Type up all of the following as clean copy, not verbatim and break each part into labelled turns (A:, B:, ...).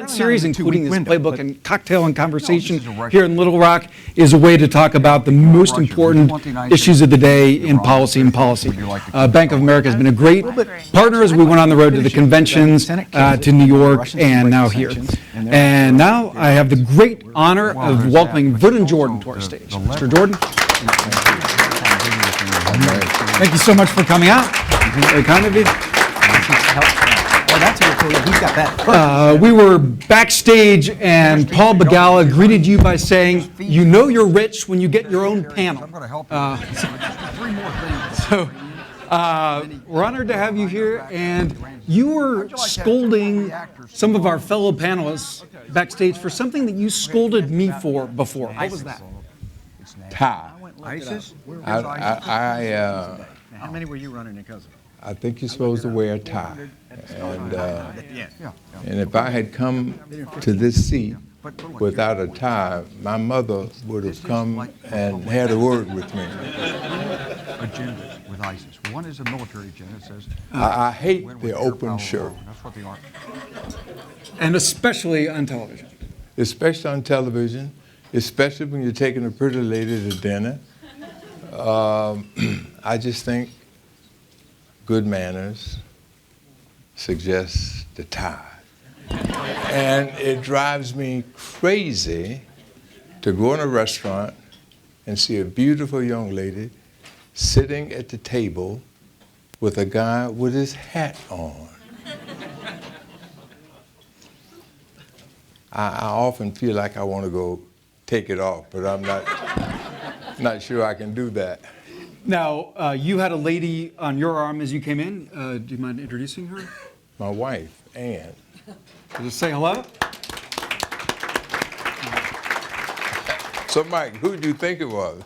A: Series, including this playbook and cocktail and conversation here in Little Rock, is a way to talk about the most important issues of the day in policy and policy. Bank of America has been a great partner as we went on the road to the conventions, to New York, and now here. And now I have the great honor of welcoming Vernon Jordan to our stage. Mr. Jordan. Thank you so much for coming out. Very kind of you. We were backstage and Paul Begala greeted you by saying, "You know you're rich when you get your own panel." So we're honored to have you here, and you were scolding some of our fellow panelists backstage for something that you scolded me for before. What was that?
B: Tie.
C: ISIS?
D: How many were you running because of?
B: I think you're supposed to wear a tie. And if I had come to this seat without a tie, my mother would have come and had a word with me.
C: Agenda with ISIS. One is a military agenda. It says
B: I hate the open shirt.
C: That's what they are.
A: And especially on television.
B: Especially on television, especially when you're taking a pretty lady to dinner. I just think good manners suggests the tie. And it drives me crazy to go in a restaurant and see a beautiful young lady sitting at the table with a guy with his hat on. I often feel like I want to go take it off, but I'm not sure I can do that.
A: Now, you had a lady on your arm as you came in. Do you mind introducing her?
B: My wife, Ann.
A: Just say hello.
B: So, Mike, who do you think it was?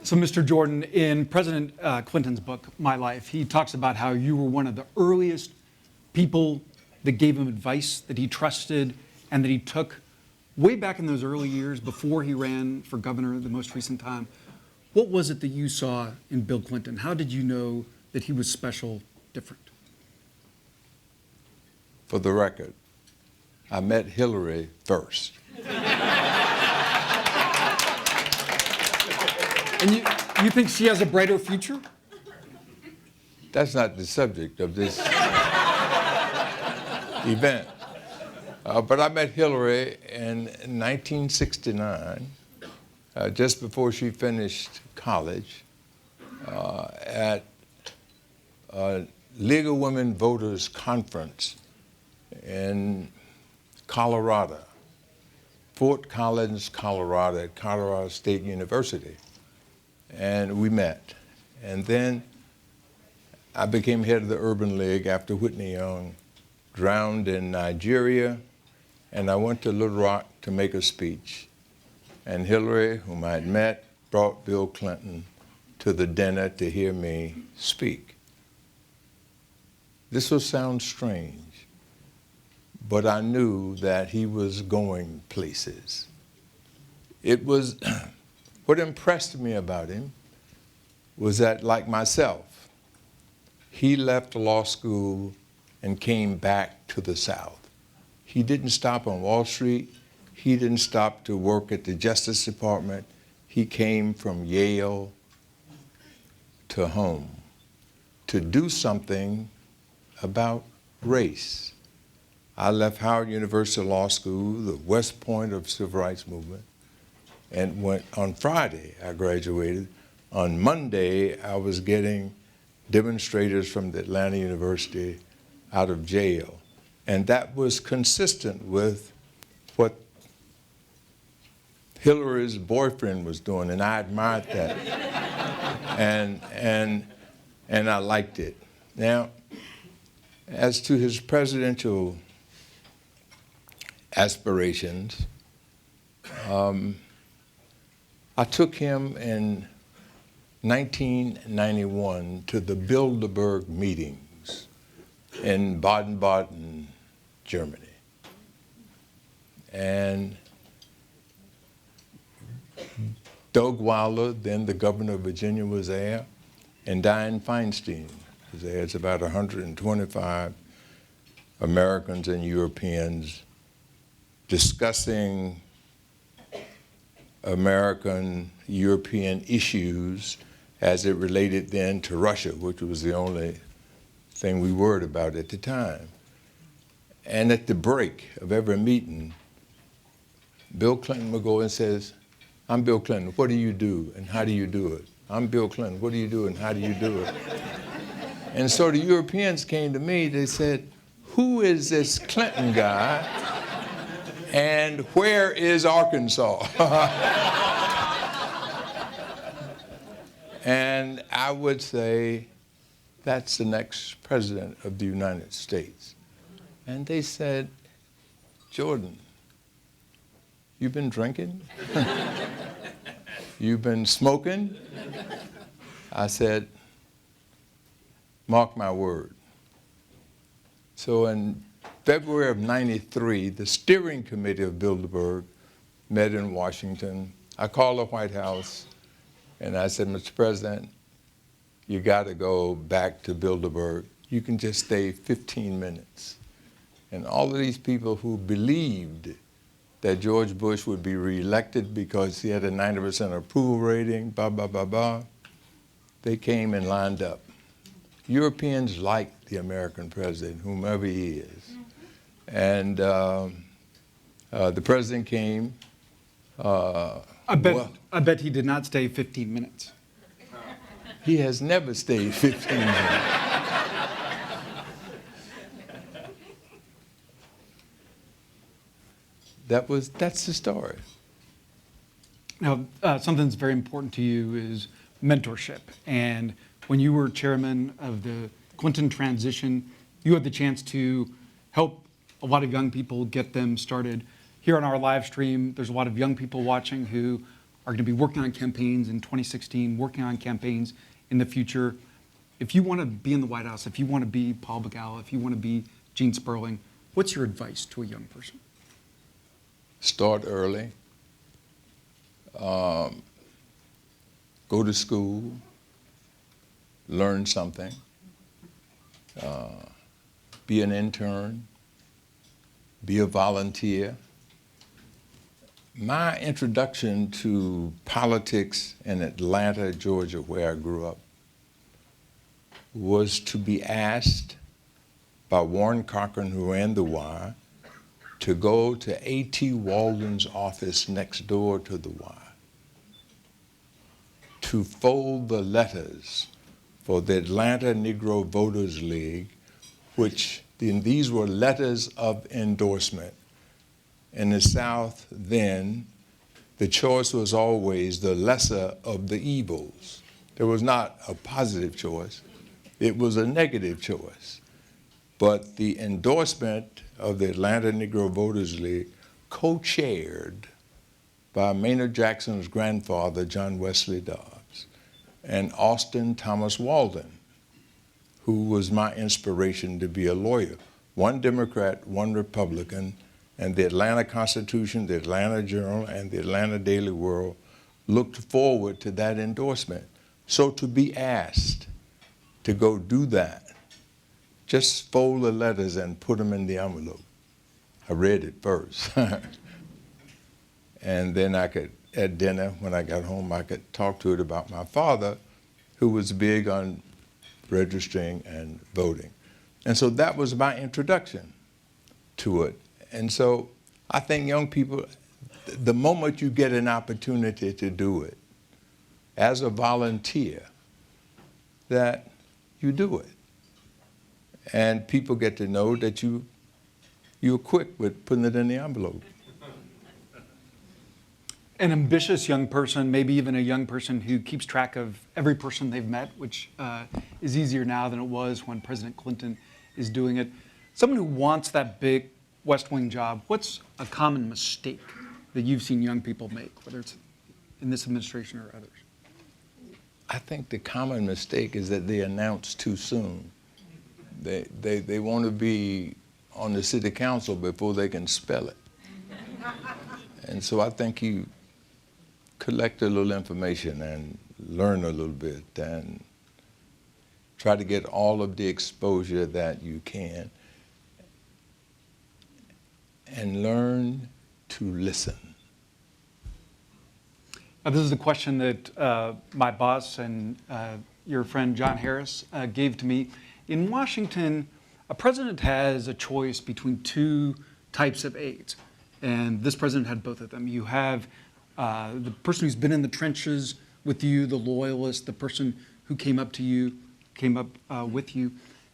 A: So, Mr. Jordan, in President Clinton's book, My Life, he talks about how you were one of the earliest people that gave him advice that he trusted and that he took way back in those early years before he ran for governor the most recent time. What was it that you saw in Bill Clinton? How did you know that he was special, different?
B: For the record, I met Hillary first.
A: And you think she has a brighter future?
B: That's not the subject of this event. But I met Hillary in 1969, just before she finished college, at a League of Women Voters Conference in Colorado, Fort Collins, Colorado, at Colorado State University. And we met. And then I became head of the Urban League after Whitney Young drowned in Nigeria. And I went to Little Rock to make a speech. And Hillary, whom I had met, brought Bill Clinton to the dinner to hear me speak. This will sound strange, but I knew that he was going places. It was, what impressed me about him was that, like myself, he left law school and came back to the South. He didn't stop on Wall Street. He didn't stop to work at the Justice Department. He came from Yale to home to do something about race. I left Howard University Law School, the West Point of civil rights movement, and went on Friday, I graduated. On Monday, I was getting demonstrators from the Atlanta University out of jail. And that was consistent with what Hillary's boyfriend was doing, and I admired that. and I liked it. Now, as to his presidential aspirations, I took him in 1991 to the Bilderberg meetings in Baden-Baden, Germany. And Doug Wilder, then the governor of Virginia, was there, and Dianne Feinstein was there. It's about 125 Americans and Europeans discussing American, European issues as it related then to Russia, which was the only thing we worried about at the time. And at the break of every meeting, Bill Clinton would go and says, "I'm Bill Clinton, what do you do and how do you do it? I'm Bill Clinton, what do you do and how do you do it?" And so the Europeans came to me, they said, "Who is this Clinton guy and where is Arkansas?" And I would say, that's the next president of the United States. And they said, "Jordan, you've been drinking? You've been smoking?" I said, "Mark my word." So in February of '93, the steering committee of Bilderberg met in Washington. I called the White House and I said, "Mr. President, you got to go back to Bilderberg. You can just stay 15 minutes. And all of these people who believed that George Bush would be reelected because he had a 90% approval rating, blah, blah, blah, blah, they came and lined up. Europeans like the American president, whomever he is. And the president came.
A: I bet he did not stay 15 minutes.
B: He has never stayed 15 minutes. That's the story.
A: Now, something that's very important to you is mentorship. And when you were chairman of the Clinton transition, you had the chance to help a lot of young people get them started. Here on our live stream, there's a lot of young people watching who are going to be working on campaigns in 2016, working on campaigns in the future. If you want to be in the White House, if you want to be Paul Begala, if you want to be Gene Sperling, what's your advice to a young person?
B: Start early. Go to school. Learn something. Be an intern. Be a volunteer. My introduction to politics in Atlanta, Georgia, where I grew up, was to be asked by Warren Cochran, who ran The Wire, to go to A.T. Walden's office next door to The Wire, to fold the letters for the Atlanta Negro Voters League, which these were letters of endorsement. In the South then, the choice was always the lesser of the evils. There was not a positive choice. It was a negative choice. But the endorsement of the Atlanta Negro Voters League, co-chaired by Maynard Jackson's grandfather, John Wesley Dobbs, and Austin Thomas Walden, who was my inspiration to be a lawyer. One Democrat, one Republican, and the Atlanta Constitution, the Atlanta Journal, and the Atlanta Daily World looked forward to that endorsement. So to be asked to go do that, just fold the letters and put them in the envelope. I read it first. And then I could, at dinner, when I got home, I could talk to it about my father, who was big on registering and voting. And so that was my introduction to it. And so I think young people, the moment you get an opportunity to do it, as a volunteer, that you do it. And people get to know that you're quick with putting it in the envelope.
A: An ambitious young person, maybe even a young person who keeps track of every person they've met, which is easier now than it was when President Clinton is doing it. Someone who wants that big West Wing job, what's a common mistake that you've seen young people make, whether it's in this administration or others?
B: I think the common mistake is that they announce too soon. They want to be on the city council before they can spell it. And so I think you collect a little information and learn a little bit and try to get all of the exposure that you can. and learn to listen.
A: This is the question that my boss and your friend John Harris gave to me. In Washington, a president has a choice between two types of aides, and this president had both of them. You have the person who's been in the trenches with you, the loyalist, the person who came up with you,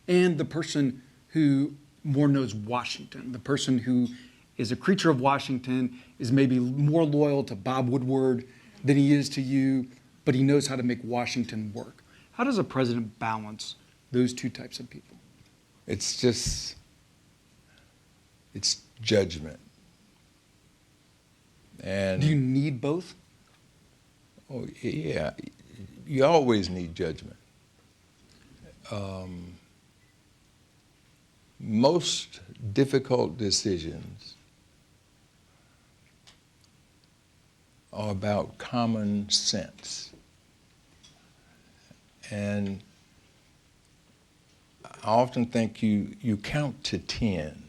A: and the person who more knows Washington, the person who is a creature of Washington, is maybe more loyal to Bob Woodward than he is to you, but he knows how to make Washington work. How does a president balance those two types of people?
B: It's judgment. And
A: Do you need both?
B: oh, yeah, you always need judgment. Most difficult decisions are about common sense. And I often think you count to 10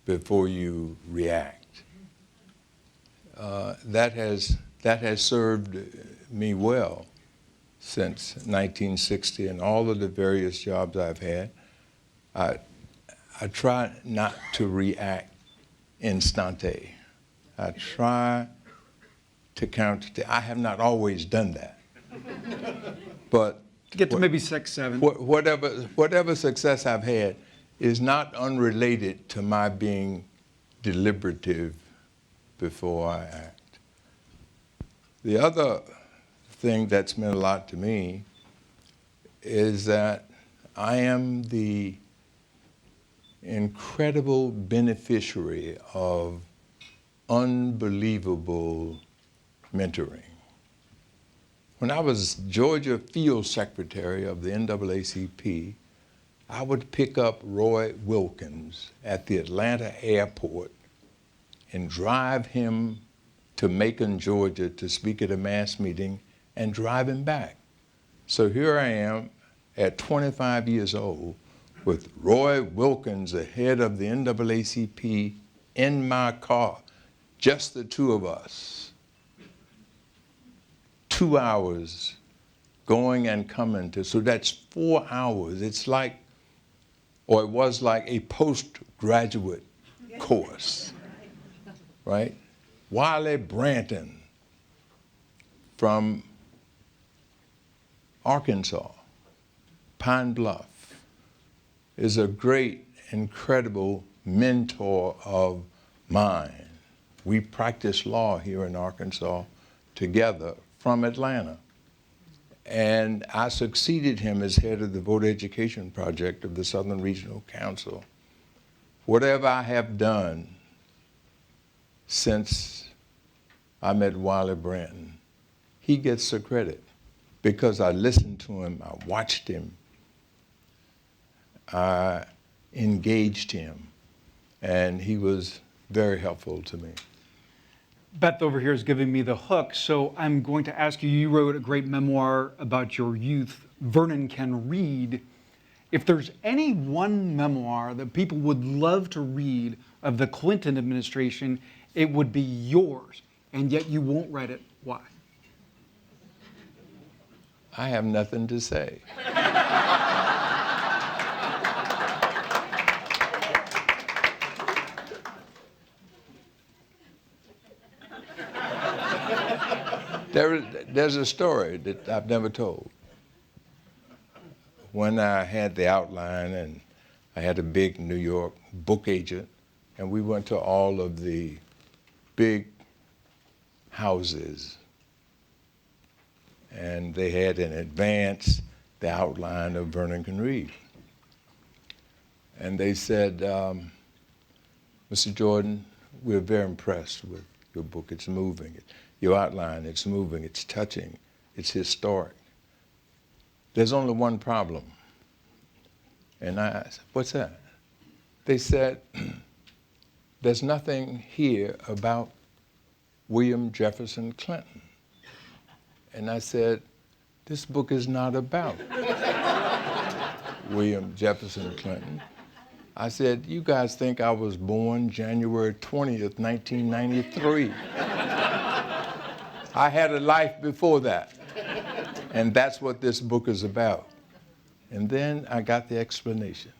B: before you react. That has served me well since 1960 and all of the various jobs I've had. I try not to react instante. I try to count to 10. I have not always done that. But
A: To get to maybe 6, 7.
B: whatever success I've had is not unrelated to my being deliberative before I act. The other thing that's meant a lot to me is that I am the incredible beneficiary of unbelievable mentoring. When I was Georgia Field Secretary of the NAACP, I would pick up Roy Wilkins at the Atlanta airport and drive him to Macon, Georgia to speak at a mass meeting and drive him back. So here I am at 25 years old with Roy Wilkins, the head of the NAACP, in my car, just the two of us. 2 hours going and coming to, so that's 4 hours. It's like, or it was like a postgraduate course, right? Wiley Branton from Arkansas, Pine Bluff, is a great, incredible mentor of mine. We practiced law here in Arkansas together from Atlanta. And I succeeded him as head of the voter education project of the Southern Regional Council. Whatever I have done since I met Wiley Branton, he gets the credit because I listened to him, I watched him, I engaged him, and he was very helpful to me.
A: Beth over here is giving me the hook, so I'm going to ask you, you wrote a great memoir about your youth, Vernon Can Read. If there's any one memoir that people would love to read of the Clinton administration, it would be yours, and yet you won't write it. Why?
B: I have nothing to say. There's a story that I've never told. When I had the outline and I had a big New York book agent, and we went to all of the big houses, and they had in advance the outline of Vernon Can Read. And they said, Mr. Jordan, we're very impressed with your book. It's moving. Your outline, it's moving, it's touching, it's historic. There's only one problem. And I said, what's that? They said, there's nothing here about William Jefferson Clinton. And I said, this book is not about William Jefferson Clinton. I said, you guys think I was born January 20th, 1993. I had a life before that. And that's what this book is about. And then I got the explanation.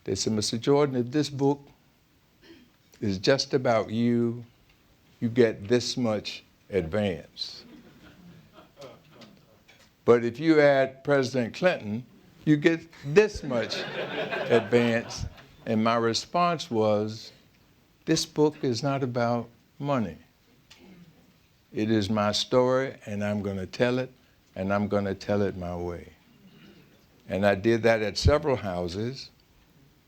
B: They said, Mr. Jordan, if this book is just about you, you get this much advance. But if you add President Clinton, you get this much advance. And my response was, this book is not about money. It is my story, and I'm going to tell it, and I'm going to tell it my way. And I did that at several houses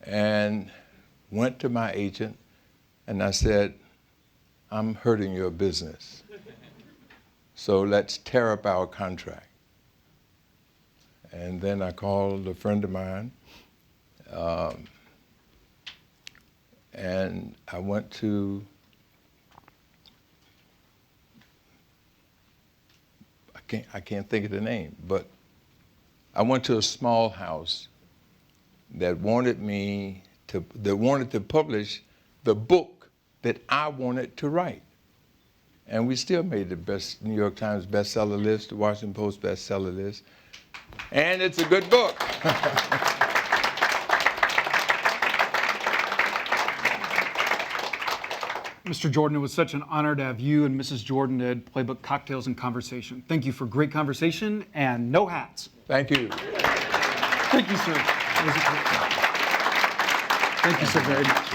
B: and went to my agent, and I said, I'm hurting your business. So let's tear up our contract. And then I called a friend of mine, and I went to, I can't think of the name, but I went to a small house that wanted to publish the book that I wanted to write. And we still made the best New York Times bestseller list, the Washington Post bestseller list. And it's a good book.
A: Mr. Jordan, it was such an honor to have you and Mrs. Jordan at Playbook Cocktails and Conversation. Thank you for great conversation and no hats.
B: Thank you.
A: Thank you, sir. Thank you so very much.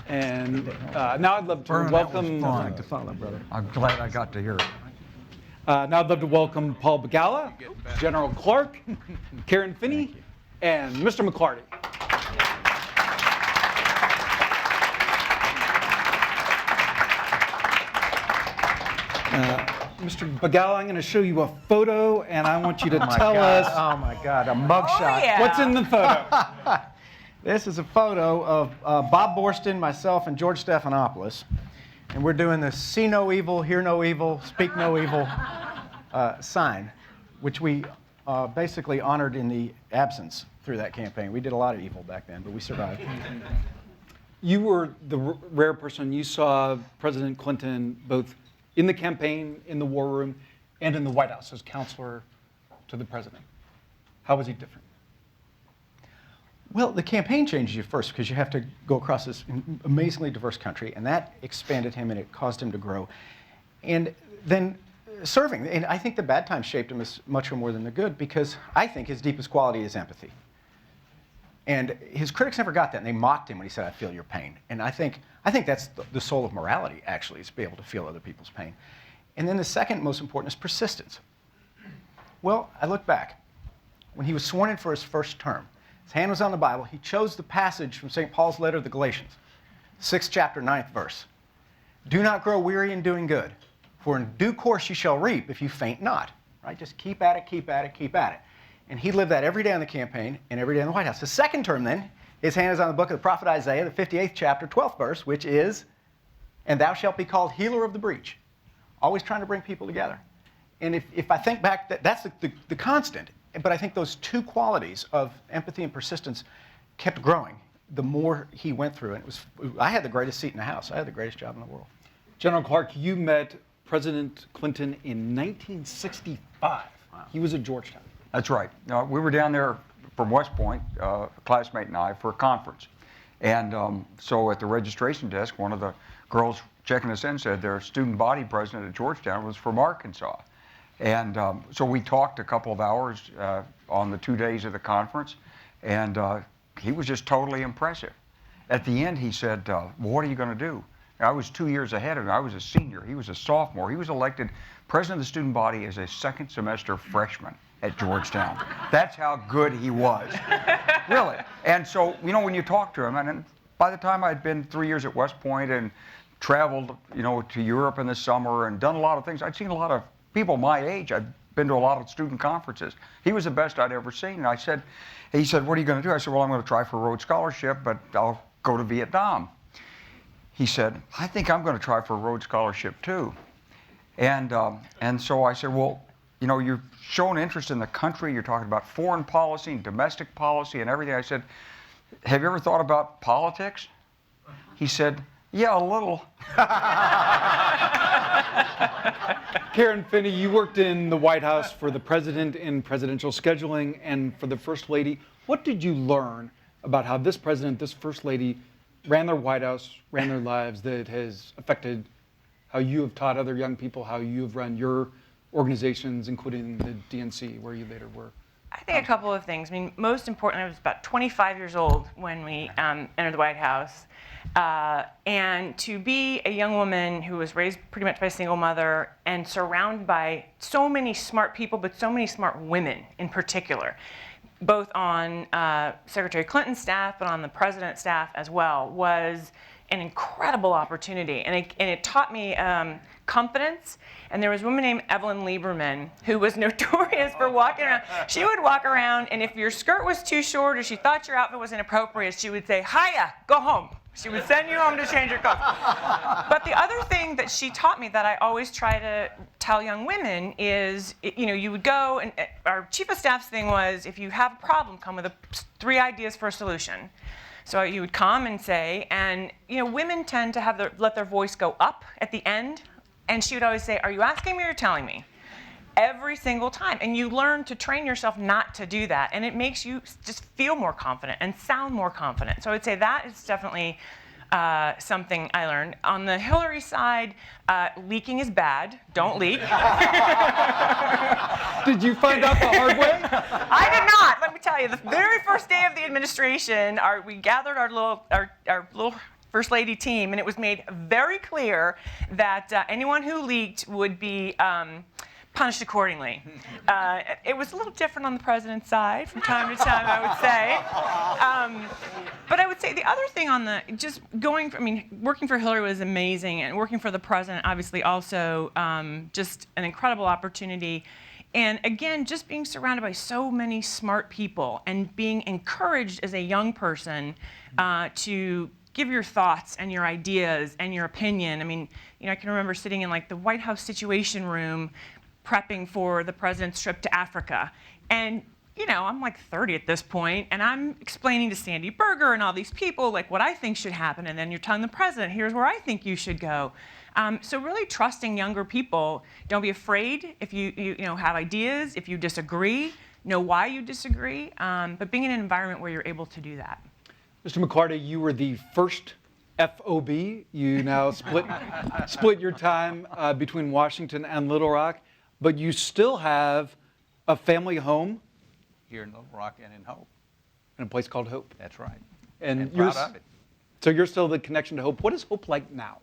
A: And now I'd love to welcome.
C: I'm glad I got to hear it.
A: Now I'd love to welcome Paul Begala, General Clark, Karen Finney, and Mr. McClarty. Mr. Begala, I'm going to show you a photo, and I want you to tell us
D: Oh my God, a mugshot.
E: yeah.
A: what's in the photo.
D: This is a photo of Bob Borston, myself, and George Stephanopoulos. And we're doing the see no evil, hear no evil, speak no evil sign, which we basically honored in the absence through that campaign. We did a lot of evil back then, but we survived.
A: You were the rare person. You saw President Clinton both in the campaign, in the war room, and in the White House as counselor to the president. How was he different?
D: Well, the campaign changes you first because you have to go across this amazingly diverse country, and that expanded him and it caused him to grow. And then serving, and I think the bad times shaped him as much more than the good because I think his deepest quality is empathy. And his critics never got that, and they mocked him when he said, I feel your pain. And I think that's the soul of morality, actually, is to be able to feel other people's pain. And then the second most important is persistence. Well, I look back. When he was sworn in for his first term, his hand was on the Bible. He chose the passage from St. Paul's letter to the Galatians, 6th chapter, 9th verse. Do not grow weary in doing good, for in due course you shall reap if you faint not. Right? Just keep at it, keep at it, keep at it. And he lived that every day in the campaign and every day in the White House. His second term, then, his hand is on the book of the prophet Isaiah, the 58th chapter, 12th verse, which is, and thou shalt be called healer of the breach. Always trying to bring people together. And if I think back, that's the constant. But I think those two qualities of empathy and persistence kept growing the more he went through. And I had the greatest seat in the House. I had the greatest job in the world.
A: General Clark, you met President Clinton in 1965. Wow. He was at Georgetown.
C: That's right. We were down there from West Point, a classmate and I, for a conference. And so at the registration desk, one of the girls checking us in said their student body president at Georgetown was from Arkansas. And so we talked a couple of hours on the 2 days of the conference, and he was just totally impressive. At the end, he said, well, what are you going to do? I was 2 years ahead of him. I was a senior. He was a sophomore. He was elected president of the student body as a second semester freshman at Georgetown. That's how good he was, really. And so, you know, when you talk to him, and by the time I'd been 3 years at West Point and traveled, you know, to Europe in the summer and done a lot of things, I'd seen a lot of people my age. I'd been to a lot of student conferences. He was the best I'd ever seen. And he said, what are you going to do? I said, well, I'm going to try for a Rhodes Scholarship, but I'll go to Vietnam. He said, I think I'm going to try for a Rhodes Scholarship too. And so I said, well, you know, you've shown interest in the country. You're talking about foreign policy and domestic policy and everything. I said, have you ever thought about politics? He said, yeah, a little.
A: Karen Finney, you worked in the White House for the president in presidential scheduling and for the First Lady. What did you learn about how this president, this First Lady, ran their White House, ran their lives that has affected how you have taught other young people, how you've run your organizations, including the DNC, where you later were?
E: I think a couple of things. I mean, most importantly, I was about 25 years old when we entered the White House. And to be a young woman who was raised pretty much by a single mother and surrounded by so many smart people, but so many smart women in particular, both on Secretary Clinton's staff, but on the president's staff as well, was an incredible opportunity. And it taught me confidence. And there was a woman named Evelyn Lieberman who was notorious for walking around. She would walk around, and if your skirt was too short or she thought your outfit was inappropriate, she would say, "Hiya, go home." She would send you home to change your clothes. But the other thing that she taught me that I always try to tell young women is, you know, you would go, and our chief of staff's thing was, if you have a problem, come with 3 ideas for a solution. So you would come and say, and you know, women tend to let their voice go up at the end, and she would always say, "Are you asking me or telling me?" Every single time. And you learn to train yourself not to do that, and it makes you just feel more confident and sound more confident. So I would say that is definitely something I learned. On the Hillary side, leaking is bad. Don't leak.
A: Did you find out the hard way?
E: I did not. Let me tell you, the very first day of the administration, we gathered our little First Lady team, and it was made very clear that anyone who leaked would be punished accordingly. It was a little different on the president's side from time to time, I would say. But I would say the other thing on working for Hillary was amazing, and working for the president, obviously, also just an incredible opportunity. And again, just being surrounded by so many smart people and being encouraged as a young person to give your thoughts and your ideas and your opinion. I mean, you know, I can remember sitting in like the White House Situation Room prepping for the president's trip to Africa. And, you know, I'm like 30 at this point, and I'm explaining to Sandy Berger and all these people like what I think should happen, and then you're telling the president, here's where I think you should go. So really trusting younger people. Don't be afraid if you have ideas, if you disagree, know why you disagree, but being in an environment where you're able to do that.
A: Mr. McCarty, you were the first FOB. You now split your time between Washington and Little Rock, but you still have a family home
F: here in Little Rock and in Hope.
A: in a place called Hope.
F: That's right.
A: And
F: proud of it.
A: So you're still the connection to Hope. What is Hope like now?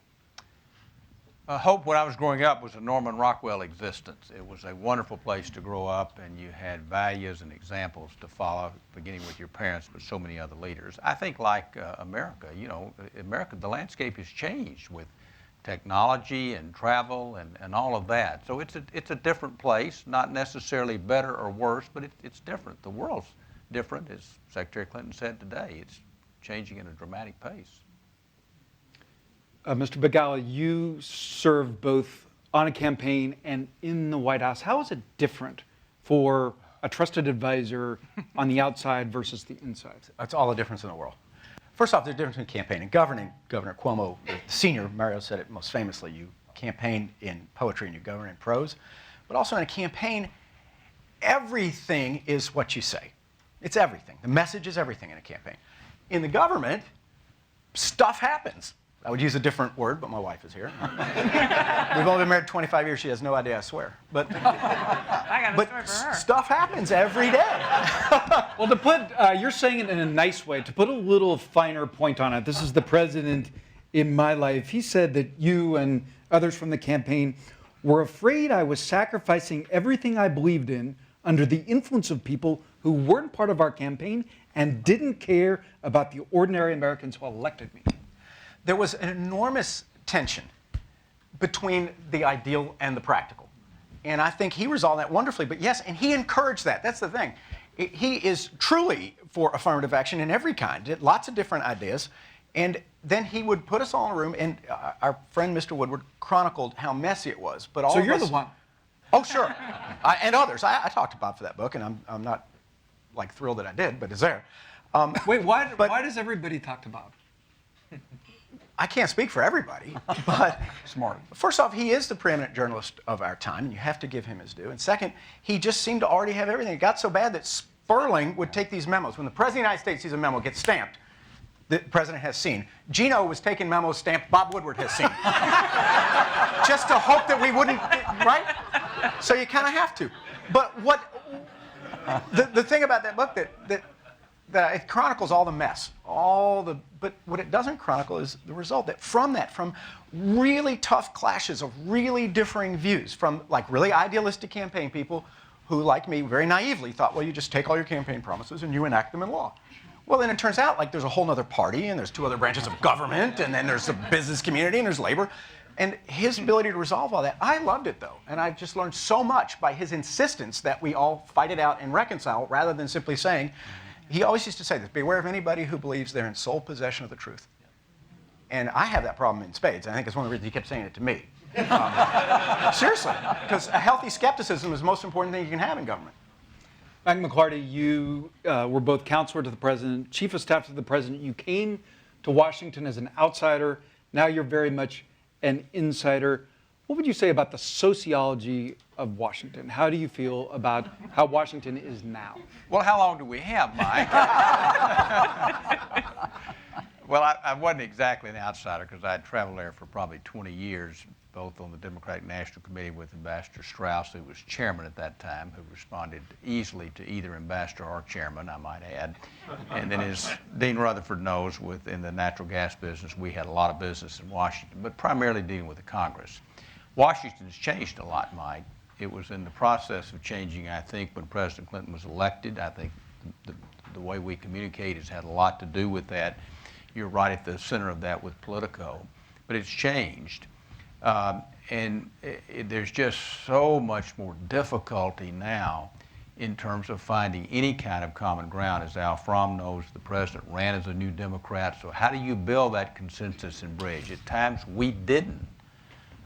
F: Hope, when I was growing up, was a Norman Rockwell existence. It was a wonderful place to grow up, and you had values and examples to follow, beginning with your parents, but so many other leaders. I think like America, you know, the landscape has changed with technology and travel and all of that. So it's a different place, not necessarily better or worse, but it's different. The world's different, as Secretary Clinton said today. It's changing at a dramatic pace.
A: Mr. Begala, you served both on a campaign and in the White House. How is it different for a trusted advisor on the outside versus the inside?
D: That's all the difference in the world. First off, there's a difference in campaigning. Governing, Governor Cuomo, the senior, Mario said it most famously, you campaign in poetry and you govern in prose. But also in a campaign, everything is what you say. It's everything. The message is everything in a campaign. In the government, stuff happens. I would use a different word, but my wife is here. We've only been married 25 years. She has no idea I swear. But
E: I got a story for her.
D: Stuff happens every day.
A: Well, to put, you're saying it in a nice way, to put a little finer point on it, this is the president in my life. He said that you and others from the campaign were afraid I was sacrificing everything I believed in under the influence of people who weren't part of our campaign and didn't care about the ordinary Americans who elected me.
D: There was an enormous tension between the ideal and the practical. And I think he resolved that wonderfully. But yes, and he encouraged that. That's the thing. He is truly for affirmative action in every kind, lots of different ideas. And then he would put us all in a room, and our friend Mr. Woodward chronicled how messy it was. But all
A: So
D: of
A: you're
D: us,
A: the one.
D: Oh, sure. And others. I talked to Bob for that book, and I'm not like thrilled that I did, but it's there.
A: Wait, why does everybody talk to Bob?
D: I can't speak for everybody, but
C: Smart.
D: first off, he is the preeminent journalist of our time, and you have to give him his due. And second, he just seemed to already have everything. It got so bad that Sperling would take these memos. When the President of the United States sees a memo, it gets stamped. The President has seen. Gino was taking memos stamped, Bob Woodward has seen. Just to hope that we wouldn't, right? So you kind of have to. But the thing about that book that it chronicles all the mess, but what it doesn't chronicle is the result that from really tough clashes of really differing views, from like really idealistic campaign people who, like me, very naively thought, well, you just take all your campaign promises and you enact them in law. Well, then it turns out like there's a whole other party, and there's two other branches of government, and then there's the business community, and there's labor. And his ability to resolve all that, I loved it though. And I just learned so much by his insistence that we all fight it out and reconcile, rather than simply saying, he always used to say this, beware of anybody who believes they're in sole possession of the truth. And I have that problem in spades. I think it's one of the reasons he kept saying it to me. Seriously, because a healthy skepticism is the most important thing you can have in government.
A: Mike McClarty, you were both counselor to the president, chief of staff to the president. You came to Washington as an outsider. Now you're very much an insider. What would you say about the sociology of Washington? How do you feel about how Washington is now?
F: Well, how long do we have, Mike? Well, I wasn't exactly an outsider because I had traveled there for probably 20 years, both on the Democratic National Committee with Ambassador Strauss, who was chairman at that time, who responded easily to either ambassador or chairman, I might add. And then, as Dean Rutherford knows, within the natural gas business, we had a lot of business in Washington, but primarily dealing with the Congress. Washington's changed a lot, Mike. It was in the process of changing, I think, when President Clinton was elected. I think the way we communicate has had a lot to do with that. You're right at the center of that with Politico, but it's changed. There's just so much more difficulty now in terms of finding any kind of common ground. As Al Fromm knows, the president ran as a New Democrat, so how do you build that consensus and bridge? At times we didn't.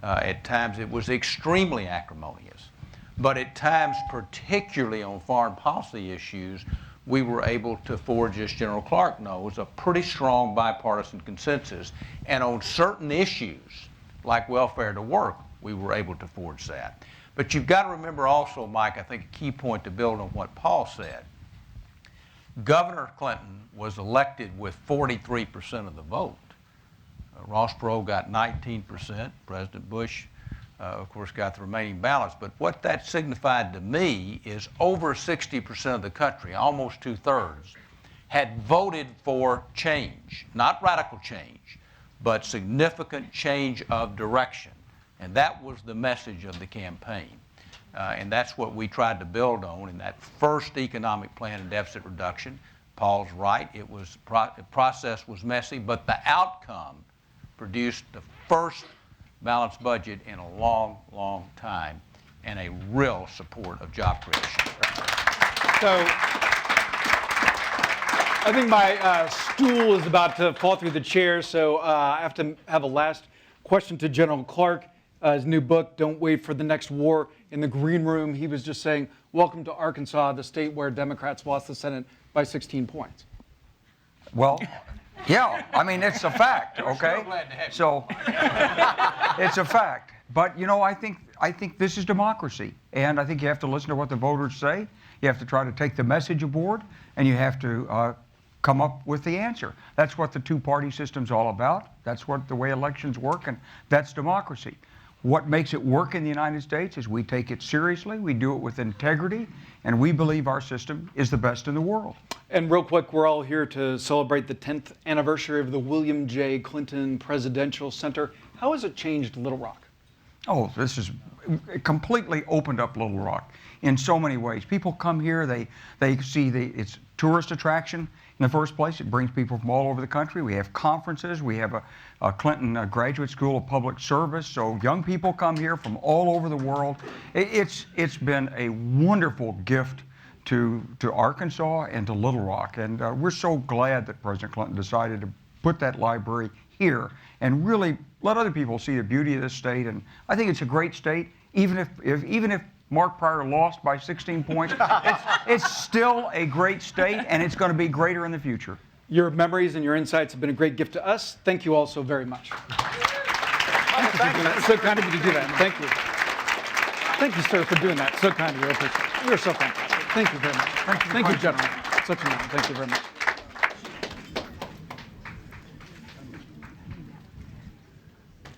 F: At times it was extremely acrimonious. But at times, particularly on foreign policy issues, we were able to forge, as General Clark knows, a pretty strong bipartisan consensus. And on certain issues, like welfare to work, we were able to forge that. But you've got to remember also, Mike, I think a key point to build on what Paul said. Governor Clinton was elected with 43% of the vote. Ross Perot got 19%. President Bush, of course, got the remaining balance. But what that signified to me is over 60% of the country, almost 2/3, had voted for change. Not radical change, but significant change of direction. And that was the message of the campaign. And that's what we tried to build on in that first economic plan and deficit reduction. Paul's right. The process was messy, but the outcome produced the first balanced budget in a long, long time and a real support of job creation.
A: So I think my stool is about to fall through the chair, so I have to have a last question to General Clark. His new book, Don't Wait for the Next War. In the green room, he was just saying, welcome to Arkansas, the state where Democrats lost the Senate by 16 points.
C: Well, yeah, I mean, it's a fact, okay? So it's a fact. But, you know, I think this is democracy. And I think you have to listen to what the voters say. You have to try to take the message aboard, and you have to come up with the answer. That's what the two-party system's all about. That's what the way elections work, and that's democracy. What makes it work in the United States is we take it seriously, we do it with integrity, and we believe our system is the best in the world.
A: And real quick, we're all here to celebrate the 10th anniversary of the William J. Clinton Presidential Center. How has it changed Little Rock?
C: Oh, this has completely opened up Little Rock in so many ways. People come here, they see it's tourist attraction. In the first place, it brings people from all over the country. We have conferences. We have a Clinton Graduate School of Public Service. So young people come here from all over the world. It's been a wonderful gift to Arkansas and to Little Rock. And we're so glad that President Clinton decided to put that library here and really let other people see the beauty of this state. And I think it's a great state, even if Mark Pryor lost by 16 points, it's still a great state, and it's going to be greater in the future.
A: Your memories and your insights have been a great gift to us. Thank you all so very much. It's so kind of you to do that. Thank you. Thank you, sir, for doing that. So kind of you. I appreciate it. You're so fantastic. Thank you very much. Thank you, gentlemen. Such an honor. Thank you very much.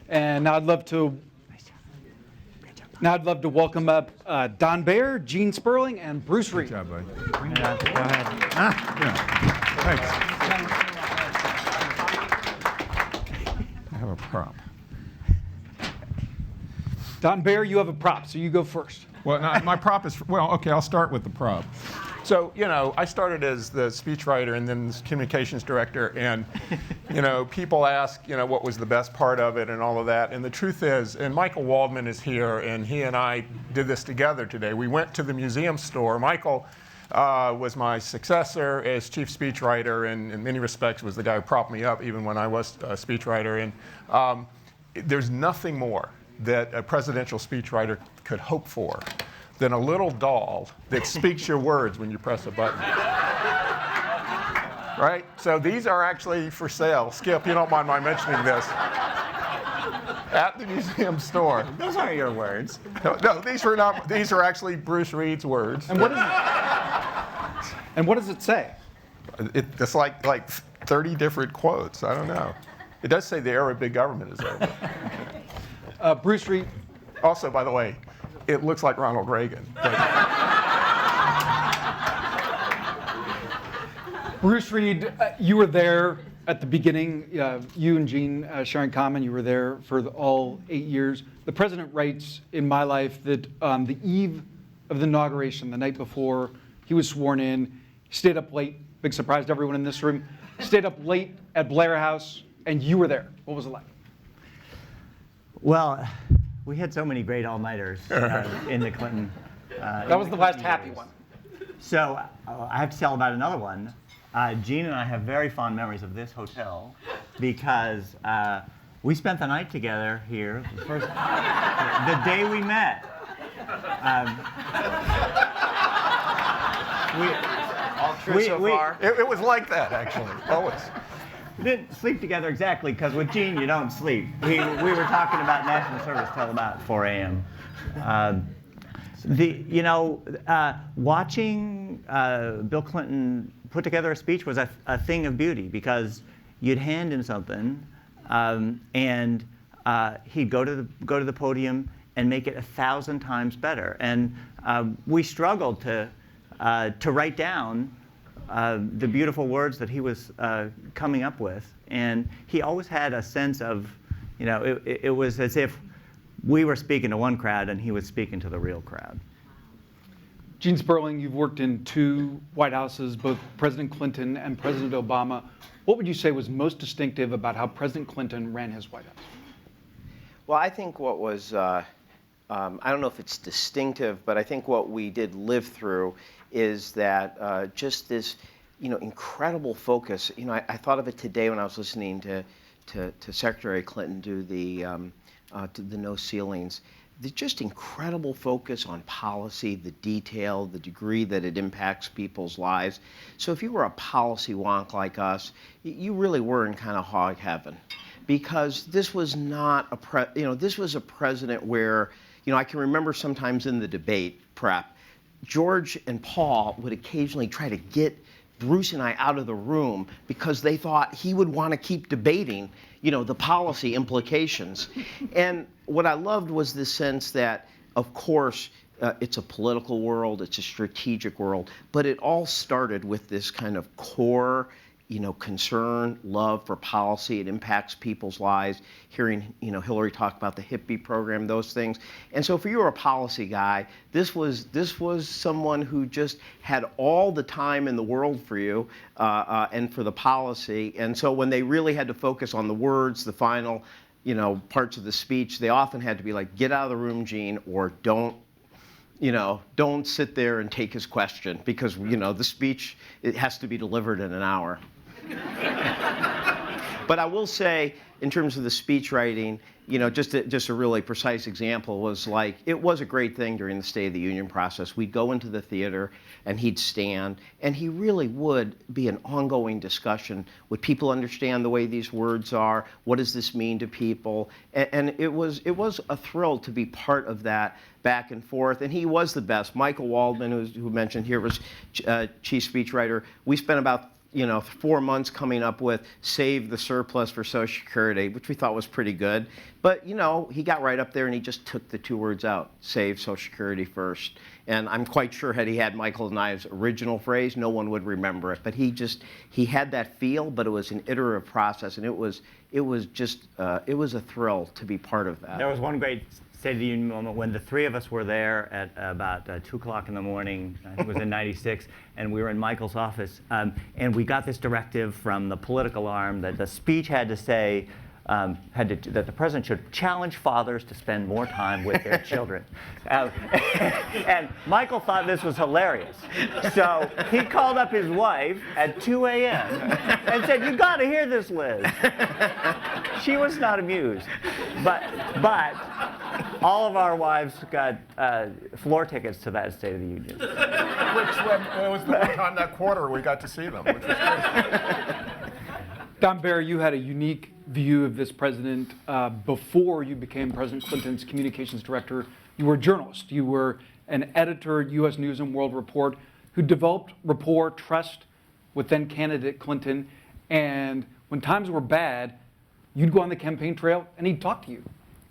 A: And now I'd love to welcome up Don Baer, Gene Sperling, and Bruce Reed.
G: Good job, buddy.
H: Thanks.
G: I have a prop.
A: Don Baer, you have a prop, so you go first.
G: Well, no, my prop is, well, okay, I'll start with the prop. So, I started as the speechwriter and then communications director, and, people ask, what was the best part of it and all of that. And the truth is, and Michael Waldman is here, and he and I did this together today. We went to the museum store. Michael was my successor as chief speechwriter, and in many respects was the guy who propped me up even when I was a speechwriter. And there's nothing more that a presidential speechwriter could hope for than a little doll that speaks your words when you press a button. Right? So these are actually for sale. Skip, you don't mind my mentioning this. At the museum store.
H: Those aren't your words.
G: No, these are not. These are actually Bruce Reed's words.
A: And what does it say?
G: It's like 30 different quotes. I don't know. It does say the era of big government is over.
A: Bruce Reed.
G: Also, by the way, it looks like Ronald Reagan.
A: Bruce Reed, you were there at the beginning. You and Gene sharing common, you were there for all 8 years. The president writes in My Life that on the eve of the inauguration, the night before he was sworn in, he stayed up late, big surprise to everyone in this room, stayed up late at Blair House, and you were there. What was it like?
H: Well, we had so many great all-nighters in the Clinton.
A: That was the last happy one.
H: So I have to tell about another one. Gene and I have very fond memories of this hotel because we spent the night together here the day we met.
I: All true so far.
G: It was like that, actually, always.
H: We didn't sleep together exactly because with Gene you don't sleep. We were talking about national service till about 4 a.m. Watching Bill Clinton put together a speech was a thing of beauty because you'd hand him something and he'd go to the podium and make it 1,000 times better. And we struggled to write down the beautiful words that he was coming up with. And he always had a sense of, it was as if we were speaking to one crowd and he was speaking to the real crowd.
A: Gene Sperling, you've worked in 2 White Houses, both President Clinton and President Obama. What would you say was most distinctive about how President Clinton ran his White House?
I: Well, I think what was, I don't know if it's distinctive, but I think what we did live through is that just this, incredible focus. I thought of it today when I was listening to Secretary Clinton do the no ceilings. The just incredible focus on policy, the detail, the degree that it impacts people's lives. So if you were a policy wonk like us, you really were in kind of hog heaven, because this was not this was a president where, I can remember sometimes in the debate prep, George and Paul would occasionally try to get Bruce and I out of the room because they thought he would want to keep debating, the policy implications. And what I loved was the sense that, of course, it's a political world, it's a strategic world, but it all started with this kind of core, concern, love for policy. It impacts people's lives. Hearing, Hillary talk about the hippie program, those things. And so if you were a policy guy, this was someone who just had all the time in the world for you and for the policy. And so when they really had to focus on the words, the final, parts of the speech, they often had to be like, get out of the room, Gene, or don't sit there and take his question, because, the speech, it has to be delivered in an hour. But I will say, in terms of the speech writing, you know, just a really precise example was like, it was a great thing during the State of the Union process. We'd go into the theater and he'd stand, and he really would be an ongoing discussion. Would people understand the way these words are? What does this mean to people? And it was a thrill to be part of that back and forth, and he was the best. Michael Waldman, who mentioned here, was chief speechwriter. We spent about 4 months coming up with Save the Surplus for Social Security, which we thought was pretty good. But, he got right up there and he just took the 2 words out, Save Social Security first. And I'm quite sure had he had Michael and I's original phrase, no one would remember it. But he had that feel, but it was an iterative process, and it was a thrill to be part of that.
H: There was one great State of the Union moment when the 3 of us were there at about 2 o'clock in the morning. I think it was in '96, and we were in Michael's office, and we got this directive from the political arm that the speech had to say that the president should challenge fathers to spend more time with their children. And Michael thought this was hilarious. So he called up his wife at 2 a.m. and said, "You got to hear this, Liz." She was not amused. But all of our wives got floor tickets to that State of the Union.
G: Which was the one time that quarter we got to see them, which was great.
A: Don Barry, you had a unique view of this president before you became President Clinton's communications director. You were a journalist. You were an editor at U.S. News and World Report who developed rapport, trust with then candidate Clinton. And when times were bad, you'd go on the campaign trail and he'd talk to you.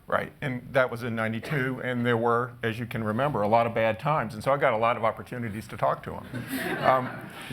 G: Right, and that was in '92, and there were, as you can remember, a lot of bad times, and so I got a lot of opportunities to talk to him.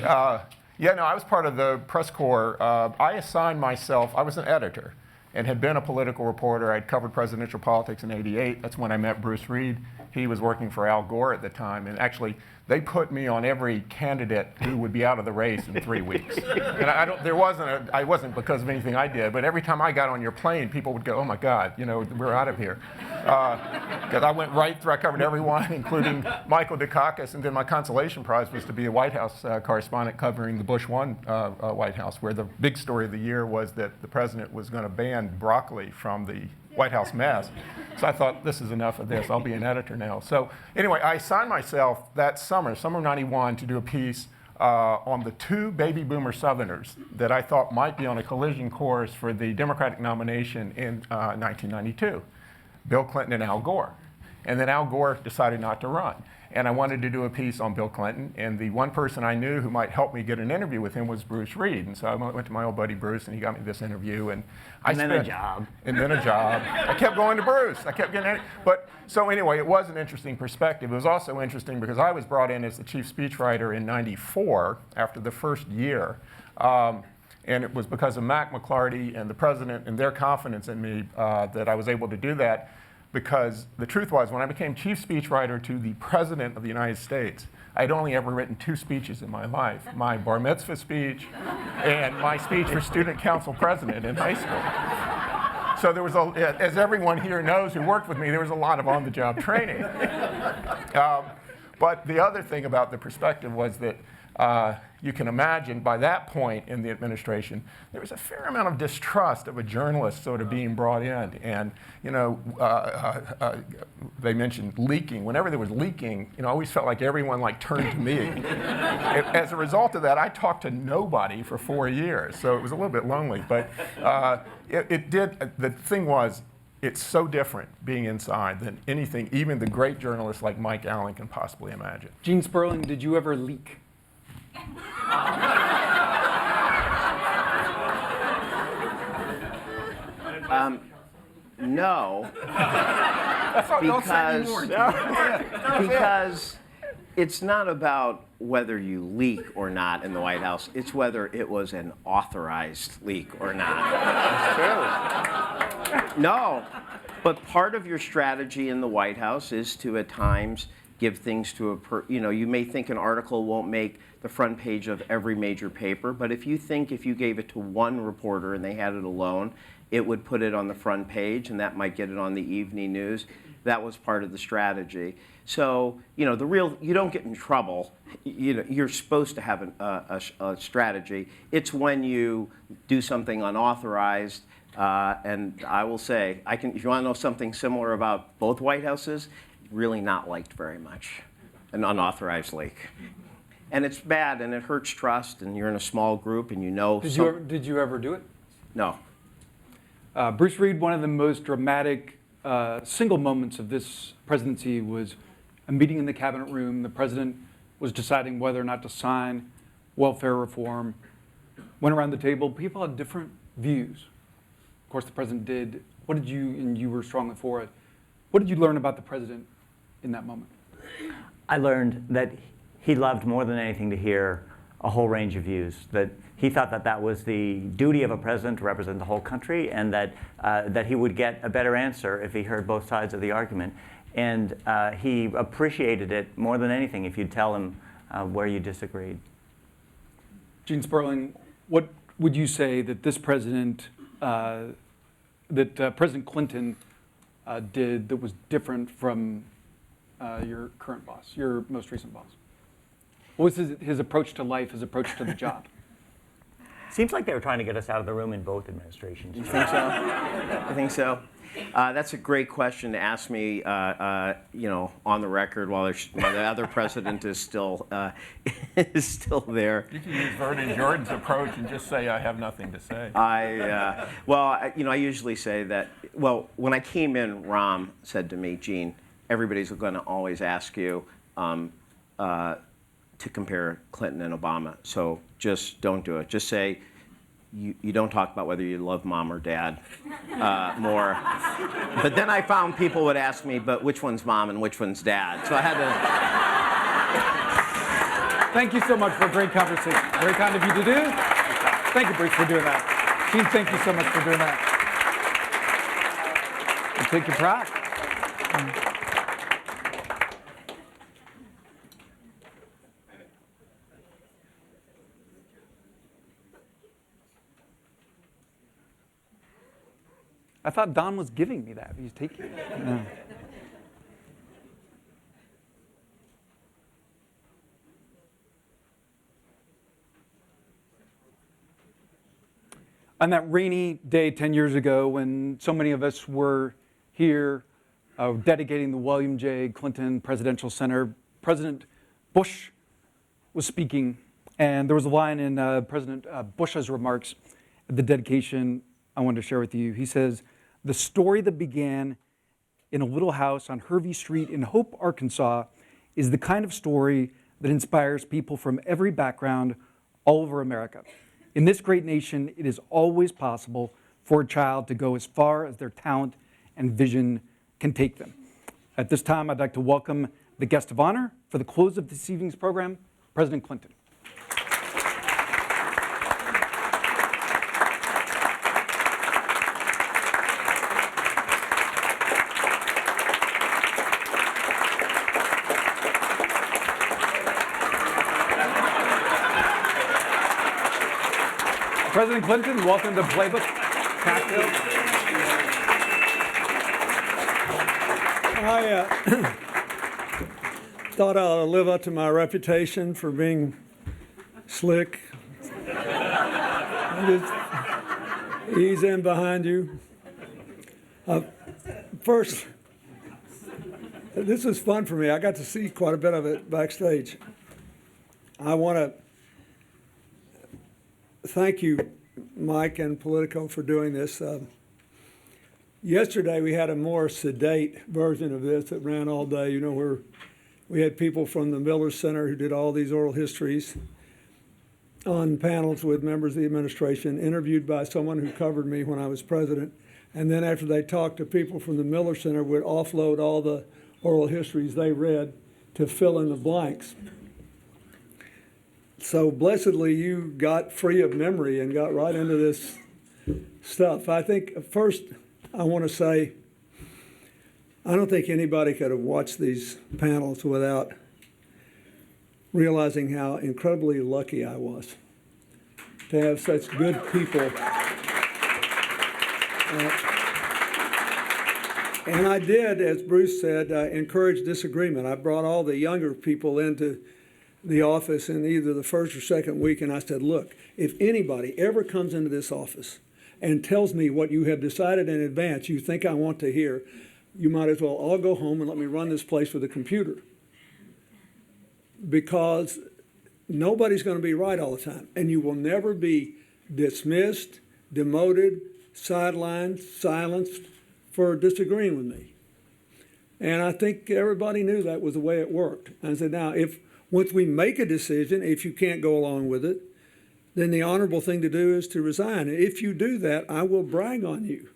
G: I was part of the press corps. I assigned myself, I was an editor and had been a political reporter. I'd covered presidential politics in '88. That's when I met Bruce Reed. He was working for Al Gore at the time, and actually they put me on every candidate who would be out of the race in 3 weeks. And I wasn't because of anything I did, but every time I got on your plane, people would go, "Oh my God, we're out of here." Because I went right through, I covered everyone, including Michael Dukakis, and then my consolation prize was to be a White House correspondent covering the Bush 1 White House, where the big story of the year was that the president was going to ban broccoli from the White House mess. So I thought, this is enough of this. I'll be an editor now. So anyway, I assigned myself that summer of '91, to do a piece on the 2 baby boomer Southerners that I thought might be on a collision course for the Democratic nomination in 1992, Bill Clinton and Al Gore. And then Al Gore decided not to run. And I wanted to do a piece on Bill Clinton, and the one person I knew who might help me get an interview with him was Bruce Reed. And so I went to my old buddy Bruce, and he got me this interview. And
H: then a job.
G: And then a job. I kept going to Bruce. I kept getting it. But so anyway, it was an interesting perspective. It was also interesting because I was brought in as the chief speechwriter in '94 after the first year. And it was because of Mac McLarty and the president and their confidence in me that I was able to do that. Because the truth was, when I became chief speechwriter to the President of the United States, I'd only ever written 2 speeches in my life, my bar mitzvah speech and my speech for student council president in high school. So there was, as everyone here knows who worked with me, there was a lot of on-the-job training. But the other thing about the perspective was that you can imagine by that point in the administration, there was a fair amount of distrust of a journalist sort of being brought in. And, they mentioned leaking. Whenever there was leaking, I always felt like everyone turned to me. As a result of that, I talked to nobody for 4 years. So it was a little bit lonely. But the thing was, it's so different being inside than anything even the great journalists like Mike Allen can possibly imagine.
A: Gene Sperling, did you ever leak?
I: No, because it's not about whether you leak or not in the White House. It's whether it was an authorized leak or not. That's true. No, but part of your strategy in the White House is to at times give things to you may think an article won't make the front page of every major paper, but if you gave it to one reporter and they had it alone, it would put it on the front page, and that might get it on the evening news. That was part of the strategy. So, you don't get in trouble. You're supposed to have a strategy. It's when you do something unauthorized. And I will say, if you want to know something similar about both White Houses, really not liked very much, an unauthorized leak. And it's bad, and it hurts trust, and you're in a small group, and
A: Did you ever do it?
I: No.
A: Bruce Reed, one of the most dramatic single moments of this presidency was a meeting in the cabinet room. The president was deciding whether or not to sign welfare reform. Went around the table. People had different views. Of course, the president did. And you were strongly for it. What did you learn about the president in that moment?
H: I learned that he loved more than anything to hear a whole range of views, that he thought that that was the duty of a president to represent the whole country, and that he would get a better answer if he heard both sides of the argument. And he appreciated it more than anything if you'd tell him where you disagreed.
A: Gene Sperling, what would you say that this president, President Clinton did that was different from your current boss, your most recent boss? What was his approach to life, his approach to the job?
H: Seems like they were trying to get us out of the room in both administrations.
I: You think so? I think so. That's a great question to ask me, on the record while the other president is still there.
G: You can use Vernon Jordan's approach and just say, I have nothing to say.
I: I usually say that, when I came in, Rahm said to me, Gene, everybody's going to always ask you to compare Clinton and Obama, so just don't do it. Just say, you don't talk about whether you love mom or dad more. But then I found people would ask me, but which one's mom and which one's dad? So I had to.
A: Thank you so much for a great conversation. Very kind of you to do. Thank you, Bruce, for doing that. Gene, thank you so much for doing that. And take your pride. I thought Don was giving me that. He's taking it. No. On that rainy day 10 years ago when so many of us were here dedicating the William J. Clinton Presidential Center, President Bush was speaking, and there was a line in President Bush's remarks at the dedication I wanted to share with you. He says, "The story that began in a little house on Hervey Street in Hope, Arkansas, is the kind of story that inspires people from every background all over America. In this great nation, it is always possible for a child to go as far as their talent and vision can take them." At this time, I'd like to welcome the guest of honor for the close of this evening's program, President Clinton. President Clinton, welcome to Playbook Cocktails.
J: I thought I'd live up to my reputation for being slick. Just ease in behind you. First, this was fun for me. I got to see quite a bit of it backstage. I want to thank you, Mike and Politico, for doing this. Yesterday we had a more sedate version of this that ran all day, where we had people from the Miller Center who did all these oral histories on panels with members of the administration, interviewed by someone who covered me when I was president. And then after they talked to people from the Miller Center, would offload all the oral histories they read to fill in the blanks. So blessedly, you got free of memory and got right into this stuff. I think first I want to say I don't think anybody could have watched these panels without realizing how incredibly lucky I was to have such good people. And I did, as Bruce said, encourage disagreement. I brought all the younger people into the office in either the first or second week, and I said, look, if anybody ever comes into this office and tells me what you have decided in advance you think I want to hear, you might as well all go home and let me run this place with a computer. Because nobody's going to be right all the time, and you will never be dismissed, demoted, sidelined, silenced for disagreeing with me. And I think everybody knew that was the way it worked. And I said, now, if once we make a decision, if you can't go along with it, then the honorable thing to do is to resign. And if you do that, I will brag on you.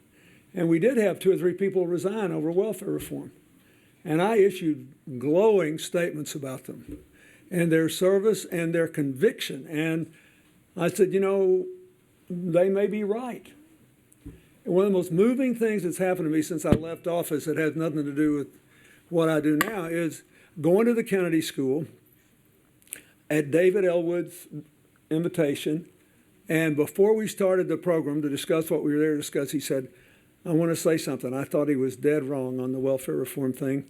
J: And we did have 2 or 3 people resign over welfare reform. And I issued glowing statements about them and their service and their conviction. And I said, you know, they may be right. And one of the most moving things that's happened to me since I left office that has nothing to do with what I do now is going to the Kennedy School at David Elwood's invitation. And before we started the program to discuss what we were there to discuss, he said, I want to say something. I thought he was dead wrong on the welfare reform thing.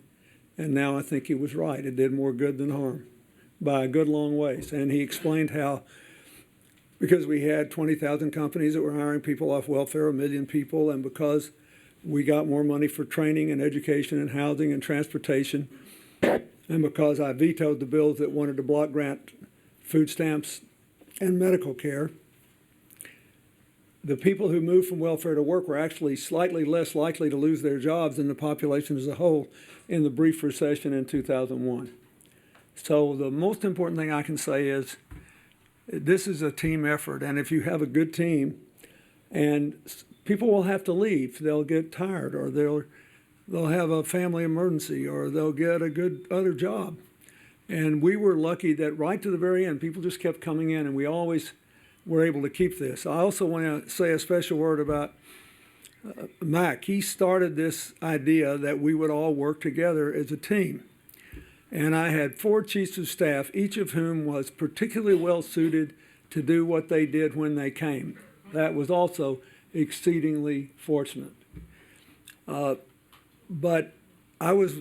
J: And now I think he was right. It did more good than harm by a good long ways. And he explained how, because we had 20,000 companies that were hiring people off welfare, 1 million people, and because we got more money for training and education and housing and transportation, and because I vetoed the bills that wanted to block grant food stamps and medical care, the people who moved from welfare to work were actually slightly less likely to lose their jobs than the population as a whole in the brief recession in 2001. So the most important thing I can say is this is a team effort, and if you have a good team, and people will have to leave, they'll get tired, or they'll have a family emergency, or they'll get a good other job. And we were lucky that right to the very end, people just kept coming in, and we always were able to keep this. I also want to say a special word about Mac. He started this idea that we would all work together as a team. And I had 4 chiefs of staff, each of whom was particularly well suited to do what they did when they came. That was also exceedingly fortunate. But I was,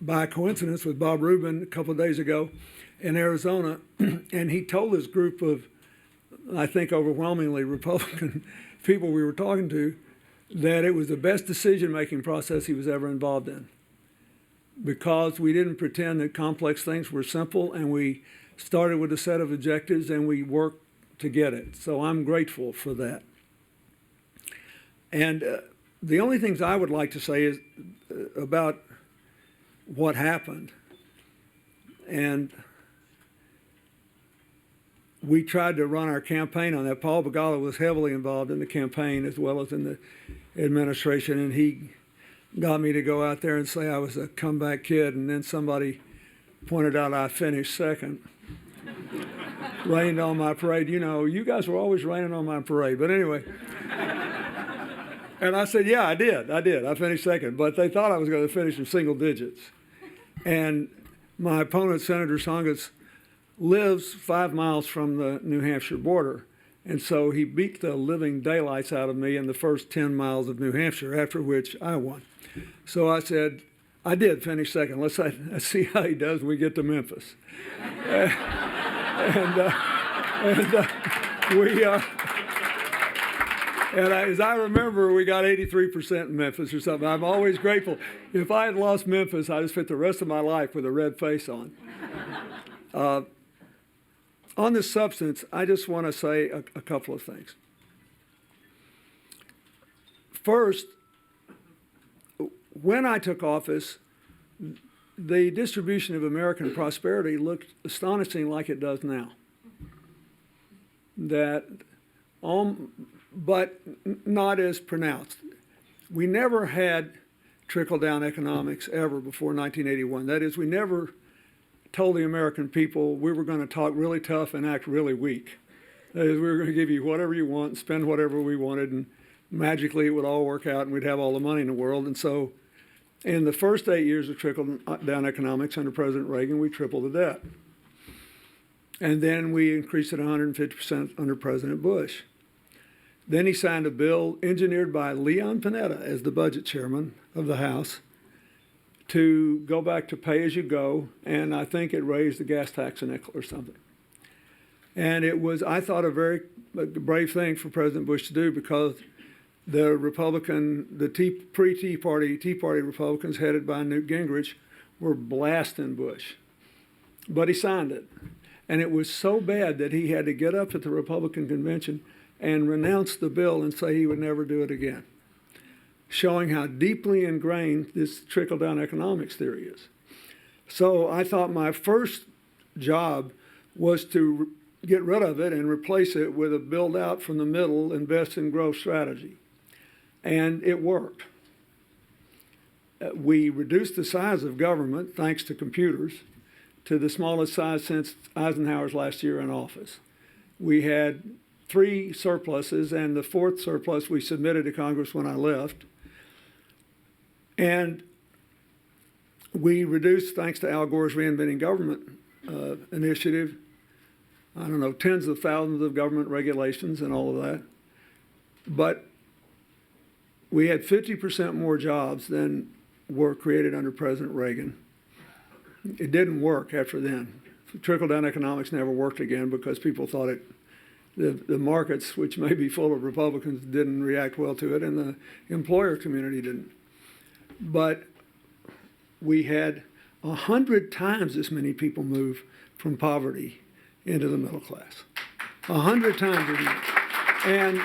J: by coincidence, with Bob Rubin a couple of days ago in Arizona, and he told this group of, I think, overwhelmingly Republican people we were talking to that it was the best decision-making process he was ever involved in, because we didn't pretend that complex things were simple, and we started with a set of objectives and we worked to get it. So I'm grateful for that. And the only things I would like to say is about what happened. And we tried to run our campaign on that. Paul Begala was heavily involved in the campaign as well as in the administration, and he got me to go out there and say I was a comeback kid, and then somebody pointed out I finished second. Rained on my parade. You know, you guys were always raining on my parade. But anyway. And I said, yeah, I did. I finished second. But they thought I was going to finish in single digits. And my opponent, Senator Tsongas, lives 5 miles from the New Hampshire border. And so he beat the living daylights out of me in the first 10 miles of New Hampshire, after which I won. So I said, I did finish second. Let's see how he does when we get to Memphis. As I remember, we got 83% in Memphis or something. I'm always grateful. If I had lost Memphis, I'd have spent the rest of my life with a red face on. On this substance, I just want to say a couple of things. First, when I took office, the distribution of American prosperity looked astonishing like it does now. But not as pronounced. We never had trickle-down economics ever before 1981. That is, we never told the American people we were going to talk really tough and act really weak. That is, we were going to give you whatever you want and spend whatever we wanted, and magically it would all work out and we'd have all the money in the world. And so In the first 8 years of trickle-down economics under President Reagan, we tripled the debt. And then we increased it 150% under President Bush. Then he signed a bill engineered by Leon Panetta as the budget chairman of the House to go back to pay-as-you-go, and I think it raised the gas tax a nickel or something. And it was, I thought, a very brave thing for President Bush to do, because the pre-Tea Party Republicans headed by Newt Gingrich were blasting Bush. But he signed it. And it was so bad that he had to get up at the Republican convention and renounce the bill and say he would never do it again, showing how deeply ingrained this trickle-down economics theory is. So I thought my first job was to get rid of it and replace it with a build out from the middle, invest in growth strategy. And it worked. We reduced the size of government, thanks to computers, to the smallest size since Eisenhower's last year in office. We had 3 surpluses, and the 4th surplus we submitted to Congress when I left. And we reduced, thanks to Al Gore's Reinventing Government initiative, I don't know, tens of thousands of government regulations and all of that. But we had 50% more jobs than were created under President Reagan. It didn't work after then. Trickle-down economics never worked again because people thought the markets, which may be full of Republicans, didn't react well to it, and the employer community didn't. But we had 100 times as many people move from poverty into the middle class. 100 times as many. And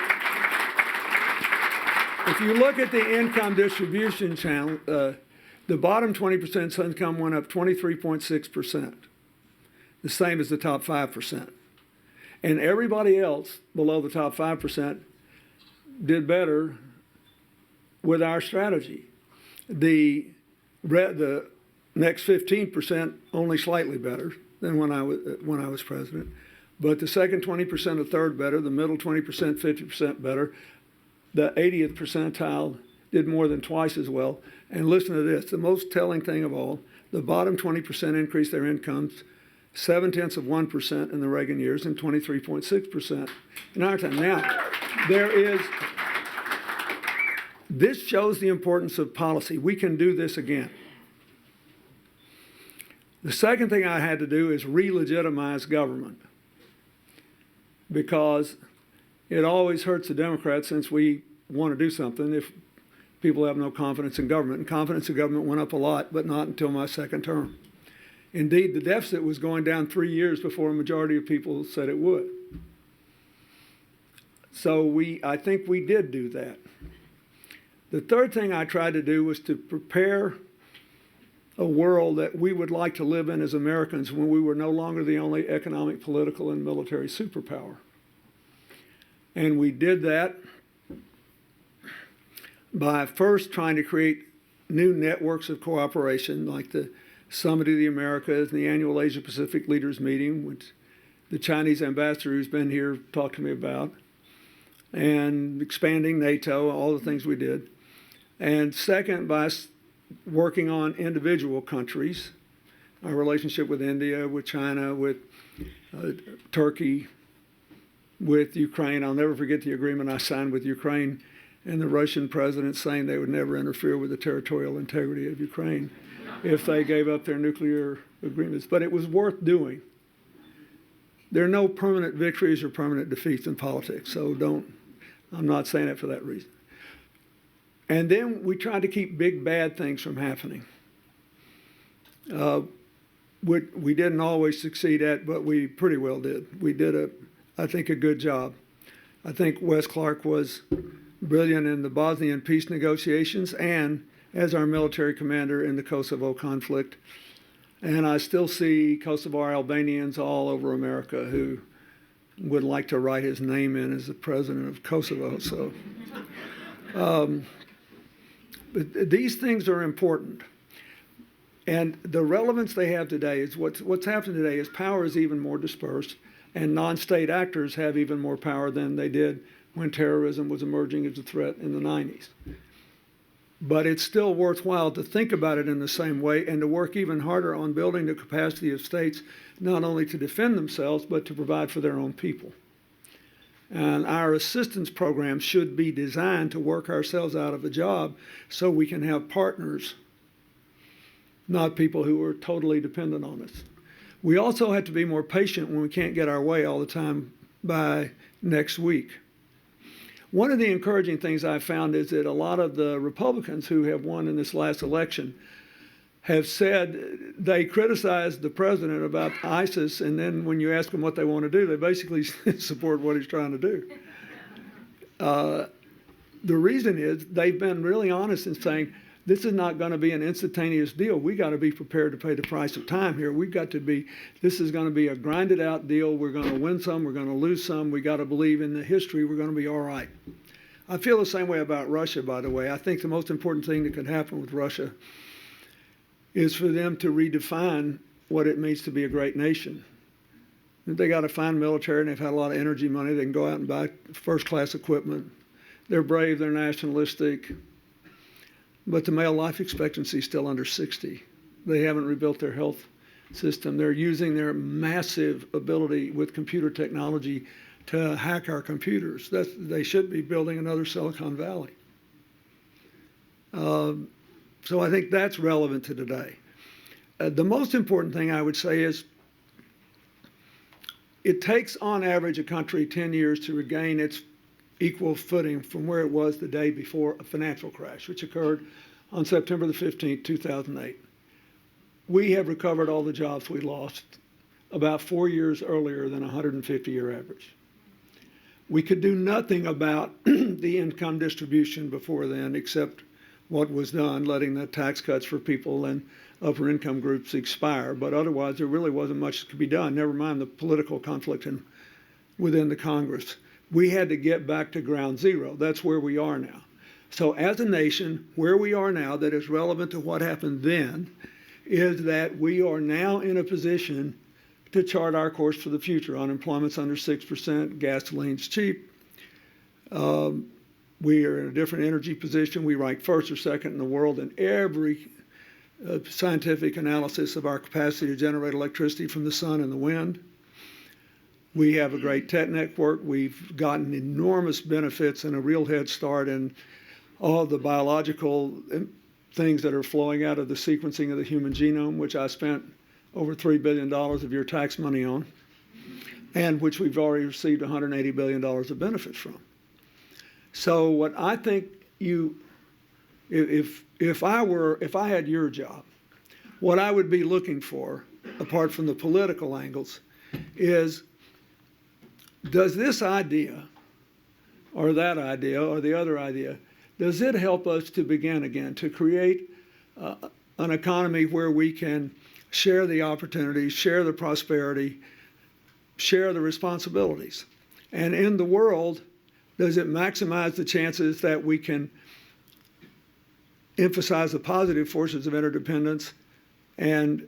J: if you look at the income distribution channel, the bottom 20% income went up 23.6%, the same as the top 5%. And everybody else below the top 5% did better with our strategy. The next 15% only slightly better than when I was president, but the second 20% a third better, the middle 20% 50% better, the 80th percentile did more than twice as well. And listen to this, the most telling thing of all, the bottom 20% increased their incomes 0.7% in the Reagan years and 23.6% in our time. Now, this shows the importance of policy. We can do this again. The second thing I had to do is re-legitimize government, because it always hurts the Democrats, since we want to do something, if people have no confidence in government. And confidence in government went up a lot, but not until my second term. Indeed, the deficit was going down 3 years before a majority of people said it would. So I think we did do that. The third thing I tried to do was to prepare a world that we would like to live in as Americans when we were no longer the only economic, political, and military superpower. And we did that by first trying to create new networks of cooperation, like the Summit of the Americas and the annual Asia-Pacific Leaders Meeting, which the Chinese ambassador who's been here talked to me about, and expanding NATO, all the things we did. And second, by working on individual countries, our relationship with India, with China, with Turkey, with Ukraine. I'll never forget the agreement I signed with Ukraine and the Russian president saying they would never interfere with the territorial integrity of Ukraine if they gave up their nuclear agreements. But it was worth doing. There are no permanent victories or permanent defeats in politics, so I'm not saying it for that reason. And then we tried to keep big bad things from happening. We didn't always succeed at, but we pretty well did. We did, I think, a good job. I think Wes Clark was brilliant in the Bosnian peace negotiations and as our military commander in the Kosovo conflict. And I still see Kosovar Albanians all over America who would like to write his name in as the president of Kosovo. So, but these things are important. And the relevance they have today is what's happened today is power is even more dispersed, and non-state actors have even more power than they did when terrorism was emerging as a threat in the 90s. But it's still worthwhile to think about it in the same way and to work even harder on building the capacity of states not only to defend themselves, but to provide for their own people. And our assistance programs should be designed to work ourselves out of a job so we can have partners, not people who are totally dependent on us. We also have to be more patient when we can't get our way all the time by next week. One of the encouraging things I found is that a lot of the Republicans who have won in this last election have said they criticized the president about ISIS, and then when you ask them what they want to do, they basically support what he's trying to do. The reason is they've been really honest in saying this is not going to be an instantaneous deal. We got to be prepared to pay the price of time here. We've got to be, this is going to be a grinded out deal. We're going to win some, we're going to lose some. We got to believe in the history. We're going to be all right. I feel the same way about Russia, by the way. I think the most important thing that could happen with Russia is for them to redefine what it means to be a great nation. They got a fine military and they've had a lot of energy money. They can go out and buy first-class equipment. They're brave, they're nationalistic, but the male life expectancy is still under 60. They haven't rebuilt their health system. They're using their massive ability with computer technology to hack our computers. They should be building another Silicon Valley. So I think that's relevant to today. The most important thing I would say is it takes on average a country 10 years to regain its equal footing from where it was the day before a financial crash, which occurred on September the 15th, 2008. We have recovered all the jobs we lost about 4 years earlier than a 150-year average. We could do nothing about the income distribution before then except what was done, letting the tax cuts for people and upper income groups expire. But otherwise, there really wasn't much that could be done, never mind the political conflict within the Congress. We had to get back to ground zero. That's where we are now. So as a nation, where we are now that is relevant to what happened then is that we are now in a position to chart our course for the future. Unemployment's under 6%, gasoline's cheap. We are in a different energy position. We rank first or second in the world in every scientific analysis of our capacity to generate electricity from the sun and the wind. We have a great tech network. We've gotten enormous benefits and a real head start in all the biological things that are flowing out of the sequencing of the human genome, which I spent over $3 billion of your tax money on, and which we've already received $180 billion of benefits from. So what I think if I had your job, what I would be looking for, apart from the political angles, is does this idea or that idea or the other idea, does it help us to begin again, to create an economy where we can share the opportunities, share the prosperity, share the responsibilities? And in the world, does it maximize the chances that we can emphasize the positive forces of interdependence and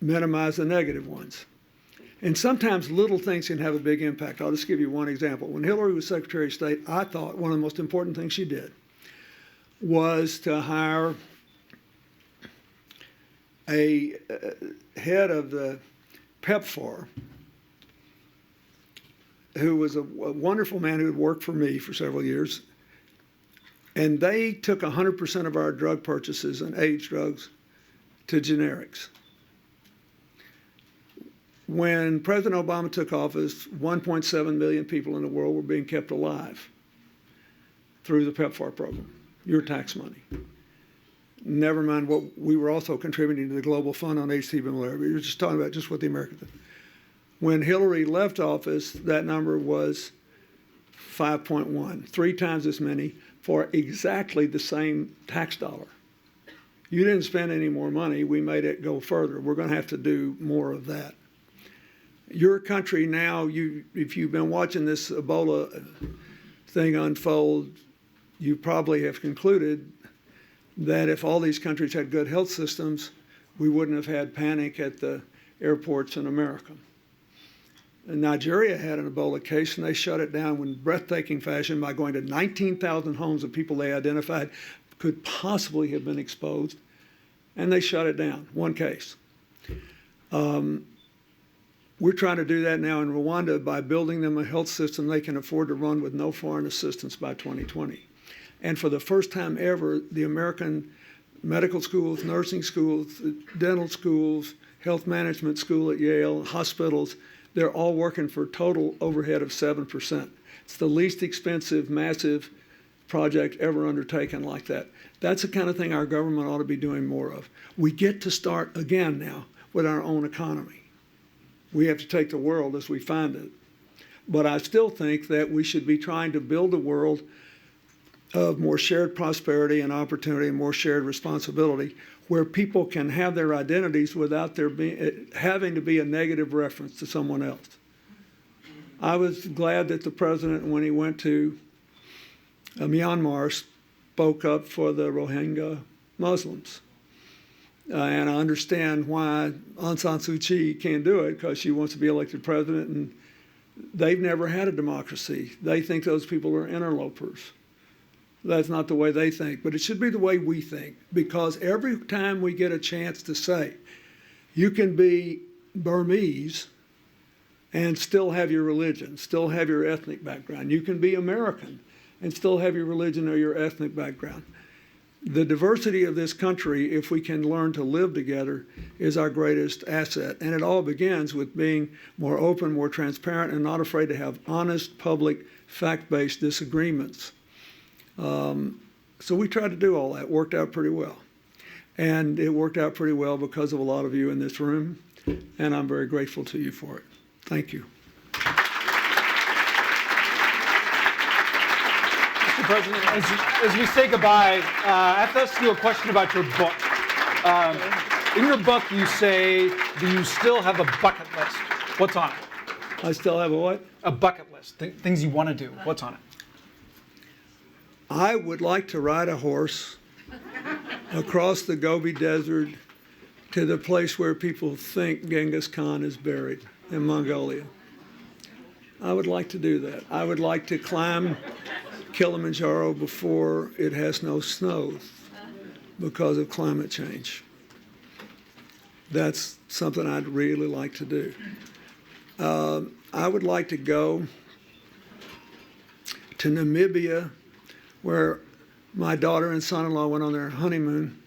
J: minimize the negative ones? And sometimes little things can have a big impact. I'll just give you one example. When Hillary was Secretary of State, I thought one of the most important things she did was to hire a head of the PEPFAR, who was a wonderful man who had worked for me for several years. And they took 100% of our drug purchases and AIDS drugs to generics. When President Obama took office, 1.7 million people in the world were being kept alive through the PEPFAR program, your tax money. Never mind what we were also contributing to the Global Fund on HTB malaria. We were just talking about just what the Americans did. When Hillary left office, that number was 5.1, 3 times as many for exactly the same tax dollar. You didn't spend any more money. We made it go further. We're going to have to do more of that. Your country now, if you've been watching this Ebola thing unfold, you probably have concluded that if all these countries had good health systems, we wouldn't have had panic at the airports in America. And Nigeria had an Ebola case, and they shut it down in breathtaking fashion by going to 19,000 homes of people they identified could possibly have been exposed, and they shut it down, one case. We're trying to do that now in Rwanda by building them a health system they can afford to run with no foreign assistance by 2020. And for the first time ever, the American medical schools, nursing schools, dental schools, health management school at Yale, hospitals, they're all working for total overhead of 7%. It's the least expensive, massive project ever undertaken like that. That's the kind of thing our government ought to be doing more of. We get to start again now with our own economy. We have to take the world as we find it. But I still think that we should be trying to build a world of more shared prosperity and opportunity and more shared responsibility, where people can have their identities without there having to be a negative reference to someone else. I was glad that the president, when he went to Myanmar, spoke up for the Rohingya Muslims. And I understand why Aung San Suu Kyi can't do it, because she wants to be elected president, and they've never had a democracy. They think those people are interlopers. That's not the way they think, but it should be the way we think, because every time we get a chance to say, you can be Burmese and still have your religion, still have your ethnic background. You can be American and still have your religion or your ethnic background. The diversity of this country, if we can learn to live together, is our greatest asset. And it all begins with being more open, more transparent, and not afraid to have honest, public, fact-based disagreements. So we tried to do all that. Worked out pretty well. And it worked out pretty well because of a lot of you in this room, and I'm very grateful to you for it. Thank you.
A: Mr. President, as we say goodbye, I have to ask you a question about your book. In your book, you say that you still have a bucket list. What's on it?
J: I still have a what?
A: A bucket list, things you want to do. What's on it?
J: I would like to ride a horse across the Gobi Desert to the place where people think Genghis Khan is buried in Mongolia. I would like to do that. I would like to climb Kilimanjaro before it has no snow because of climate change. That's something I'd really like to do. I would like to go to Namibia, where my daughter and son-in-law went on their honeymoon,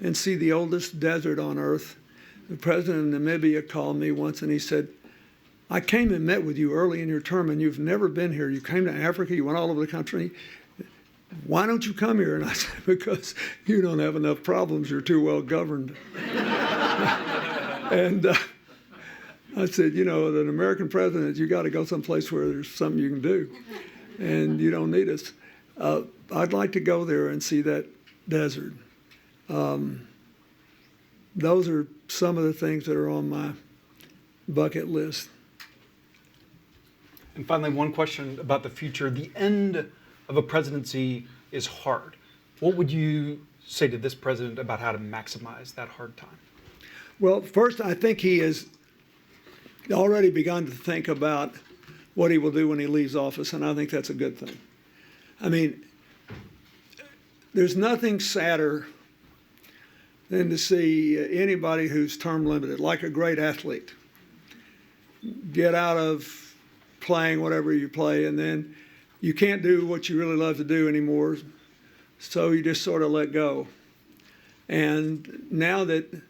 J: and see the oldest desert on earth. The president of Namibia called me once and he said, I came and met with you early in your term and you've never been here. You came to Africa, you went all over the country. Why don't you come here? And I said, because you don't have enough problems, you're too well governed. And I said, you know, an American president, you got to go someplace where there's something you can do, and you don't need us. I'd like to go there and see that desert. Those are some of the things that are on my bucket list.
A: And finally, one question about the future. The end of a presidency is hard. What would you say to this president about how to maximize that hard time?
J: Well, first, I think he has already begun to think about what he will do when he leaves office, and I think that's a good thing. I mean, there's nothing sadder than to see anybody who's term limited, like a great athlete, get out of playing whatever you play, and then you can't do what you really love to do anymore, so you just sort of let go. And now that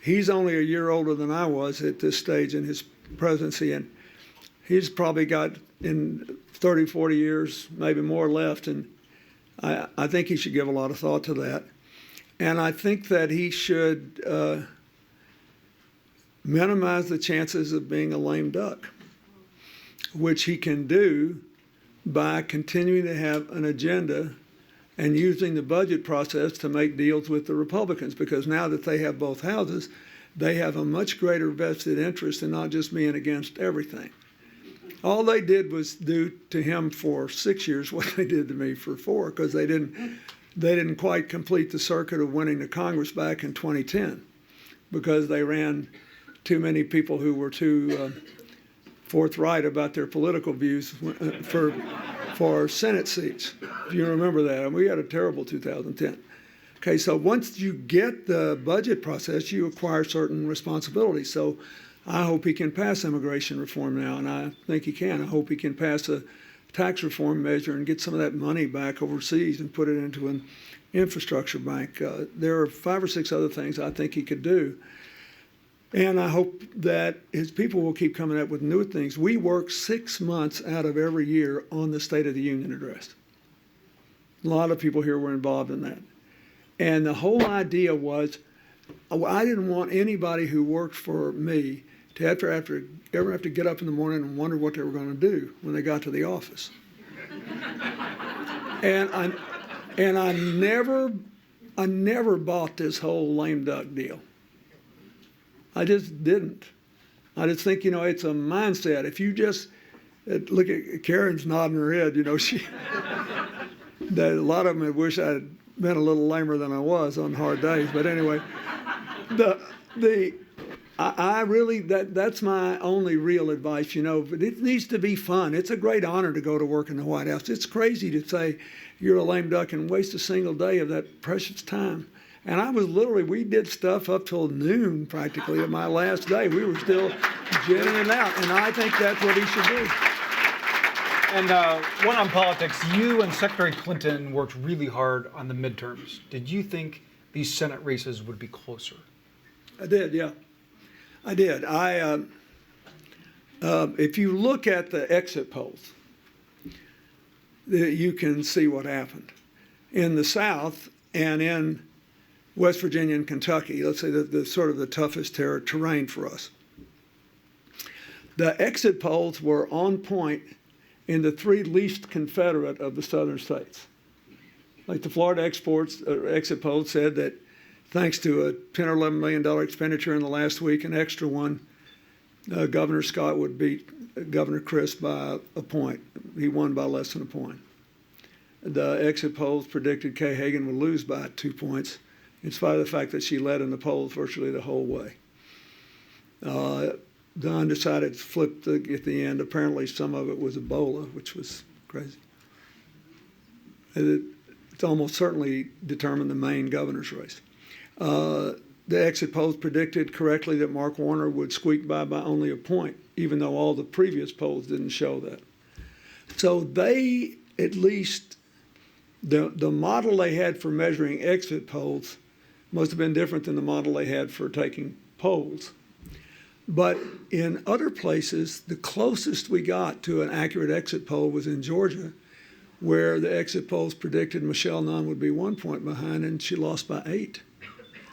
J: he's only a year older than I was at this stage in his presidency, and he's probably got in 30, 40 years, maybe more left, and I think he should give a lot of thought to that. And I think that he should minimize the chances of being a lame duck, which he can do by continuing to have an agenda and using the budget process to make deals with the Republicans, because now that they have both houses, they have a much greater vested interest in not just being against everything. All they did was do to him for 6 years what they did to me for 4, because they didn't quite complete the circuit of winning the Congress back in 2010, because they ran too many people who were too forthright about their political views for for Senate seats. If you remember that, and we had a terrible 2010. Okay, so once you get the budget process, you acquire certain responsibilities. So I hope he can pass immigration reform now, and I think he can. I hope he can pass a tax reform measure and get some of that money back overseas and put it into an infrastructure bank. There are 5 or 6 other things I think he could do. And I hope that his people will keep coming up with new things. We work 6 months out of every year on the State of the Union address. A lot of people here were involved in that. And the whole idea was, I didn't want anybody who worked for me to ever have to get up in the morning and wonder what they were going to do when they got to the office. And I never bought this whole lame duck deal. I just didn't. I just think, it's a mindset. If you just look at Karen's nodding her head, that a lot of them wish I had been a little lamer than I was on hard days. But anyway, I really, that's my only real advice, but it needs to be fun. It's a great honor to go to work in the White House. It's crazy to say you're a lame duck and waste a single day of that precious time. And I was we did stuff up till noon practically of my last day. We were still jetting it out, and I think that's what he should do.
A: And one on politics, you and Secretary Clinton worked really hard on the midterms. Did you think these Senate races would be closer?
J: I did, yeah. I did. If you look at the exit polls, you can see what happened. In the South and in West Virginia and Kentucky, let's say the sort of the toughest terrain for us, the exit polls were on point in the 3 least Confederate of the southern states. Like the Florida exit poll said that thanks to a $10 or $11 million expenditure in the last week, an extra one, Governor Scott would beat Governor Chris by a point. He won by less than a point. The exit polls predicted Kay Hagan would lose by 2 points, in spite of the fact that she led in the polls virtually the whole way. The undecided flipped at the end. Apparently some of it was Ebola, which was crazy. It's almost certainly determined the Maine governor's race. The exit polls predicted correctly that Mark Warner would squeak by only a point, even though all the previous polls didn't show that. So they, at least, the model they had for measuring exit polls must have been different than the model they had for taking polls. But in other places, the closest we got to an accurate exit poll was in Georgia, where the exit polls predicted Michelle Nunn would be 1 point behind, and she lost by 8.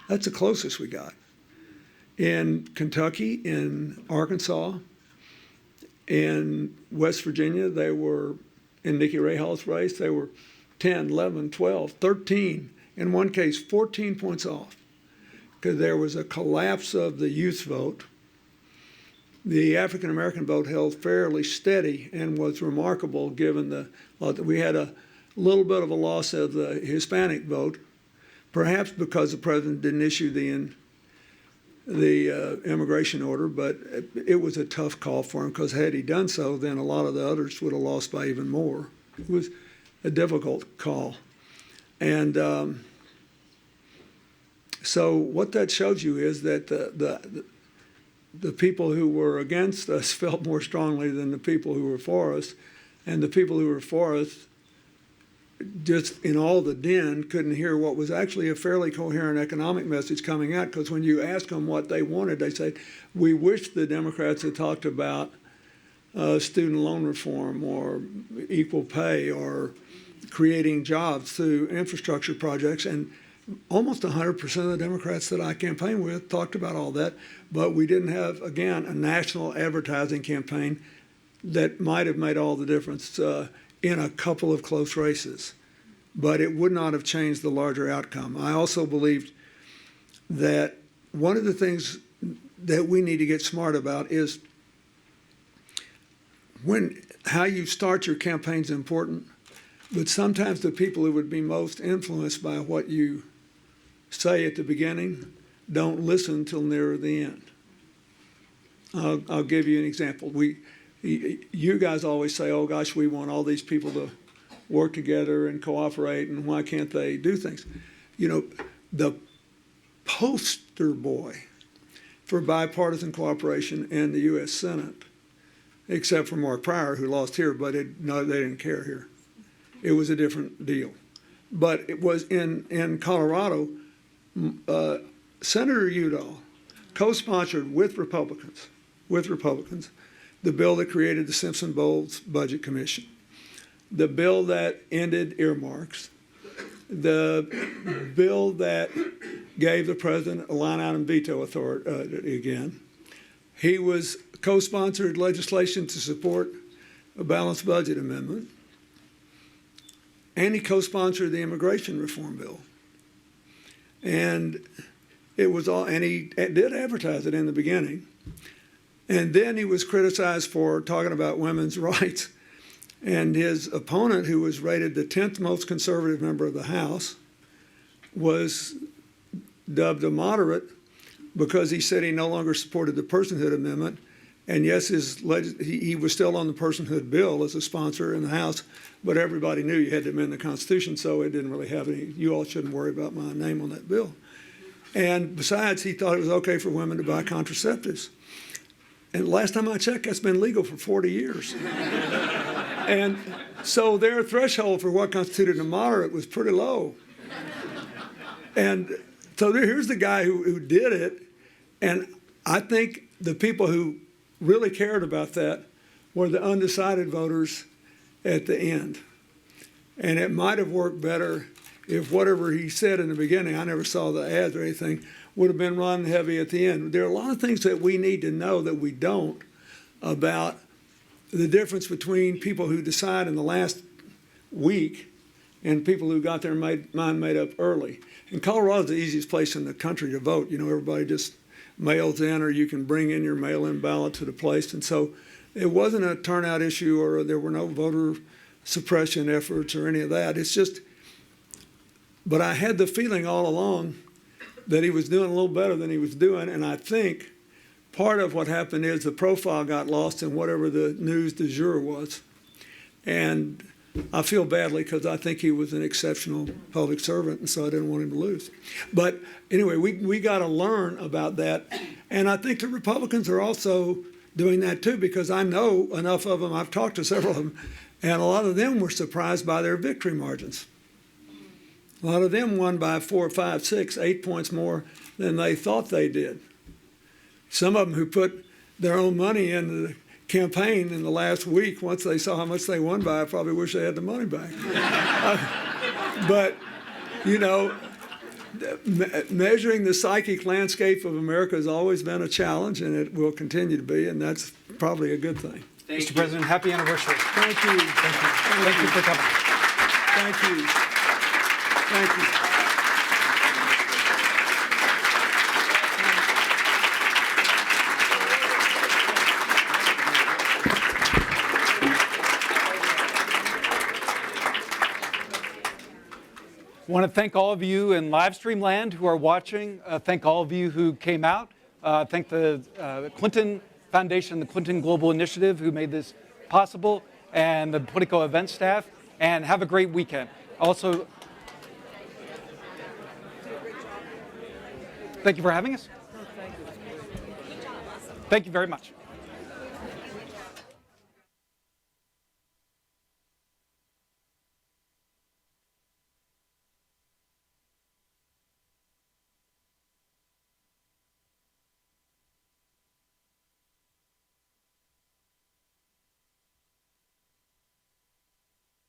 J: That's the closest we got. In Kentucky, in Arkansas, in West Virginia, they were, in Nikki Rahal's race, they were 10, 11, 12, 13, in one case 14 points off, because there was a collapse of the youth vote. The African American vote held fairly steady and was remarkable given we had a little bit of a loss of the Hispanic vote, perhaps because the president didn't issue the immigration order, but it was a tough call for him, because had he done so, then a lot of the others would have lost by even more. It was a difficult call. And so what that shows you is that the people who were against us felt more strongly than the people who were for us, and the people who were for us, just in all the din, couldn't hear what was actually a fairly coherent economic message coming out, because when you ask them what they wanted, they said, we wish the Democrats had talked about student loan reform or equal pay or creating jobs through infrastructure projects. And almost 100% of the Democrats that I campaigned with talked about all that, but we didn't have, again, a national advertising campaign that might have made all the difference in a couple of close races. But it would not have changed the larger outcome. I also believed that one of the things that we need to get smart about is how you start your campaign is important, but sometimes the people who would be most influenced by what you say at the beginning don't listen till near the end. I'll give you an example. You guys always say, oh gosh, we want all these people to work together and cooperate, and why can't they do things? You know, the poster boy for bipartisan cooperation in the U.S. Senate, except for Mark Pryor, who lost here, but no, they didn't care here. It was a different deal. But it was in Colorado, Senator Udall co-sponsored with Republicans, the bill that created the Simpson-Bowles Budget Commission, the bill that ended earmarks, the bill that gave the president a line-item veto authority again. He was co-sponsored legislation to support a balanced budget amendment, and he co-sponsored the immigration reform bill. And it was all, and he did advertise it in the beginning. And then he was criticized for talking about women's rights. And his opponent, who was rated the 10th most conservative member of the House, was dubbed a moderate because he said he no longer supported the personhood amendment. And yes, he was still on the personhood bill as a sponsor in the House, but everybody knew you had to amend the Constitution, so it didn't really have any, you all shouldn't worry about my name on that bill. And besides, he thought it was okay for women to buy contraceptives. And last time I checked, that's been legal for 40 years. And so their threshold for what constituted a moderate was pretty low. And so here's the guy who did it. And I think the people who really cared about that were the undecided voters at the end. And it might have worked better if whatever he said in the beginning, I never saw the ads or anything, would have been run heavy at the end. There are a lot of things that we need to know that we don't about the difference between people who decide in the last week and people who got their mind made up early. And Colorado's the easiest place in the country to vote. You know, everybody just mails in, or you can bring in your mail-in ballot to the place. And so it wasn't a turnout issue, or there were no voter suppression efforts or any of that. It's just, but I had the feeling all along that he was doing a little better than he was doing. And I think part of what happened is the profile got lost in whatever the news du jour was. And I feel badly because I think he was an exceptional public servant, and so I didn't want him to lose. But anyway, we got to learn about that. And I think the Republicans are also doing that too, because I know enough of them. I've talked to several of them, and a lot of them were surprised by their victory margins. A lot of them won by 4, 5, 6, 8 points more than they thought they did. Some of them who put their own money into the campaign in the last week, once they saw how much they won by, I probably wish they had the money back. But, you know, measuring the psychic landscape of America has always been a challenge, and it will continue to be, and that's probably a good thing.
A: Mr. President, happy anniversary.
J: Thank you.
A: Thank you for coming.
J: Thank you. Thank you.
A: I want to thank all of you in live stream land who are watching. Thank all of you who came out. Thank the Clinton Foundation, the Clinton Global Initiative who made this possible, and the Politico event staff, and have a great weekend. Also, thank you for having us. Thank you very much.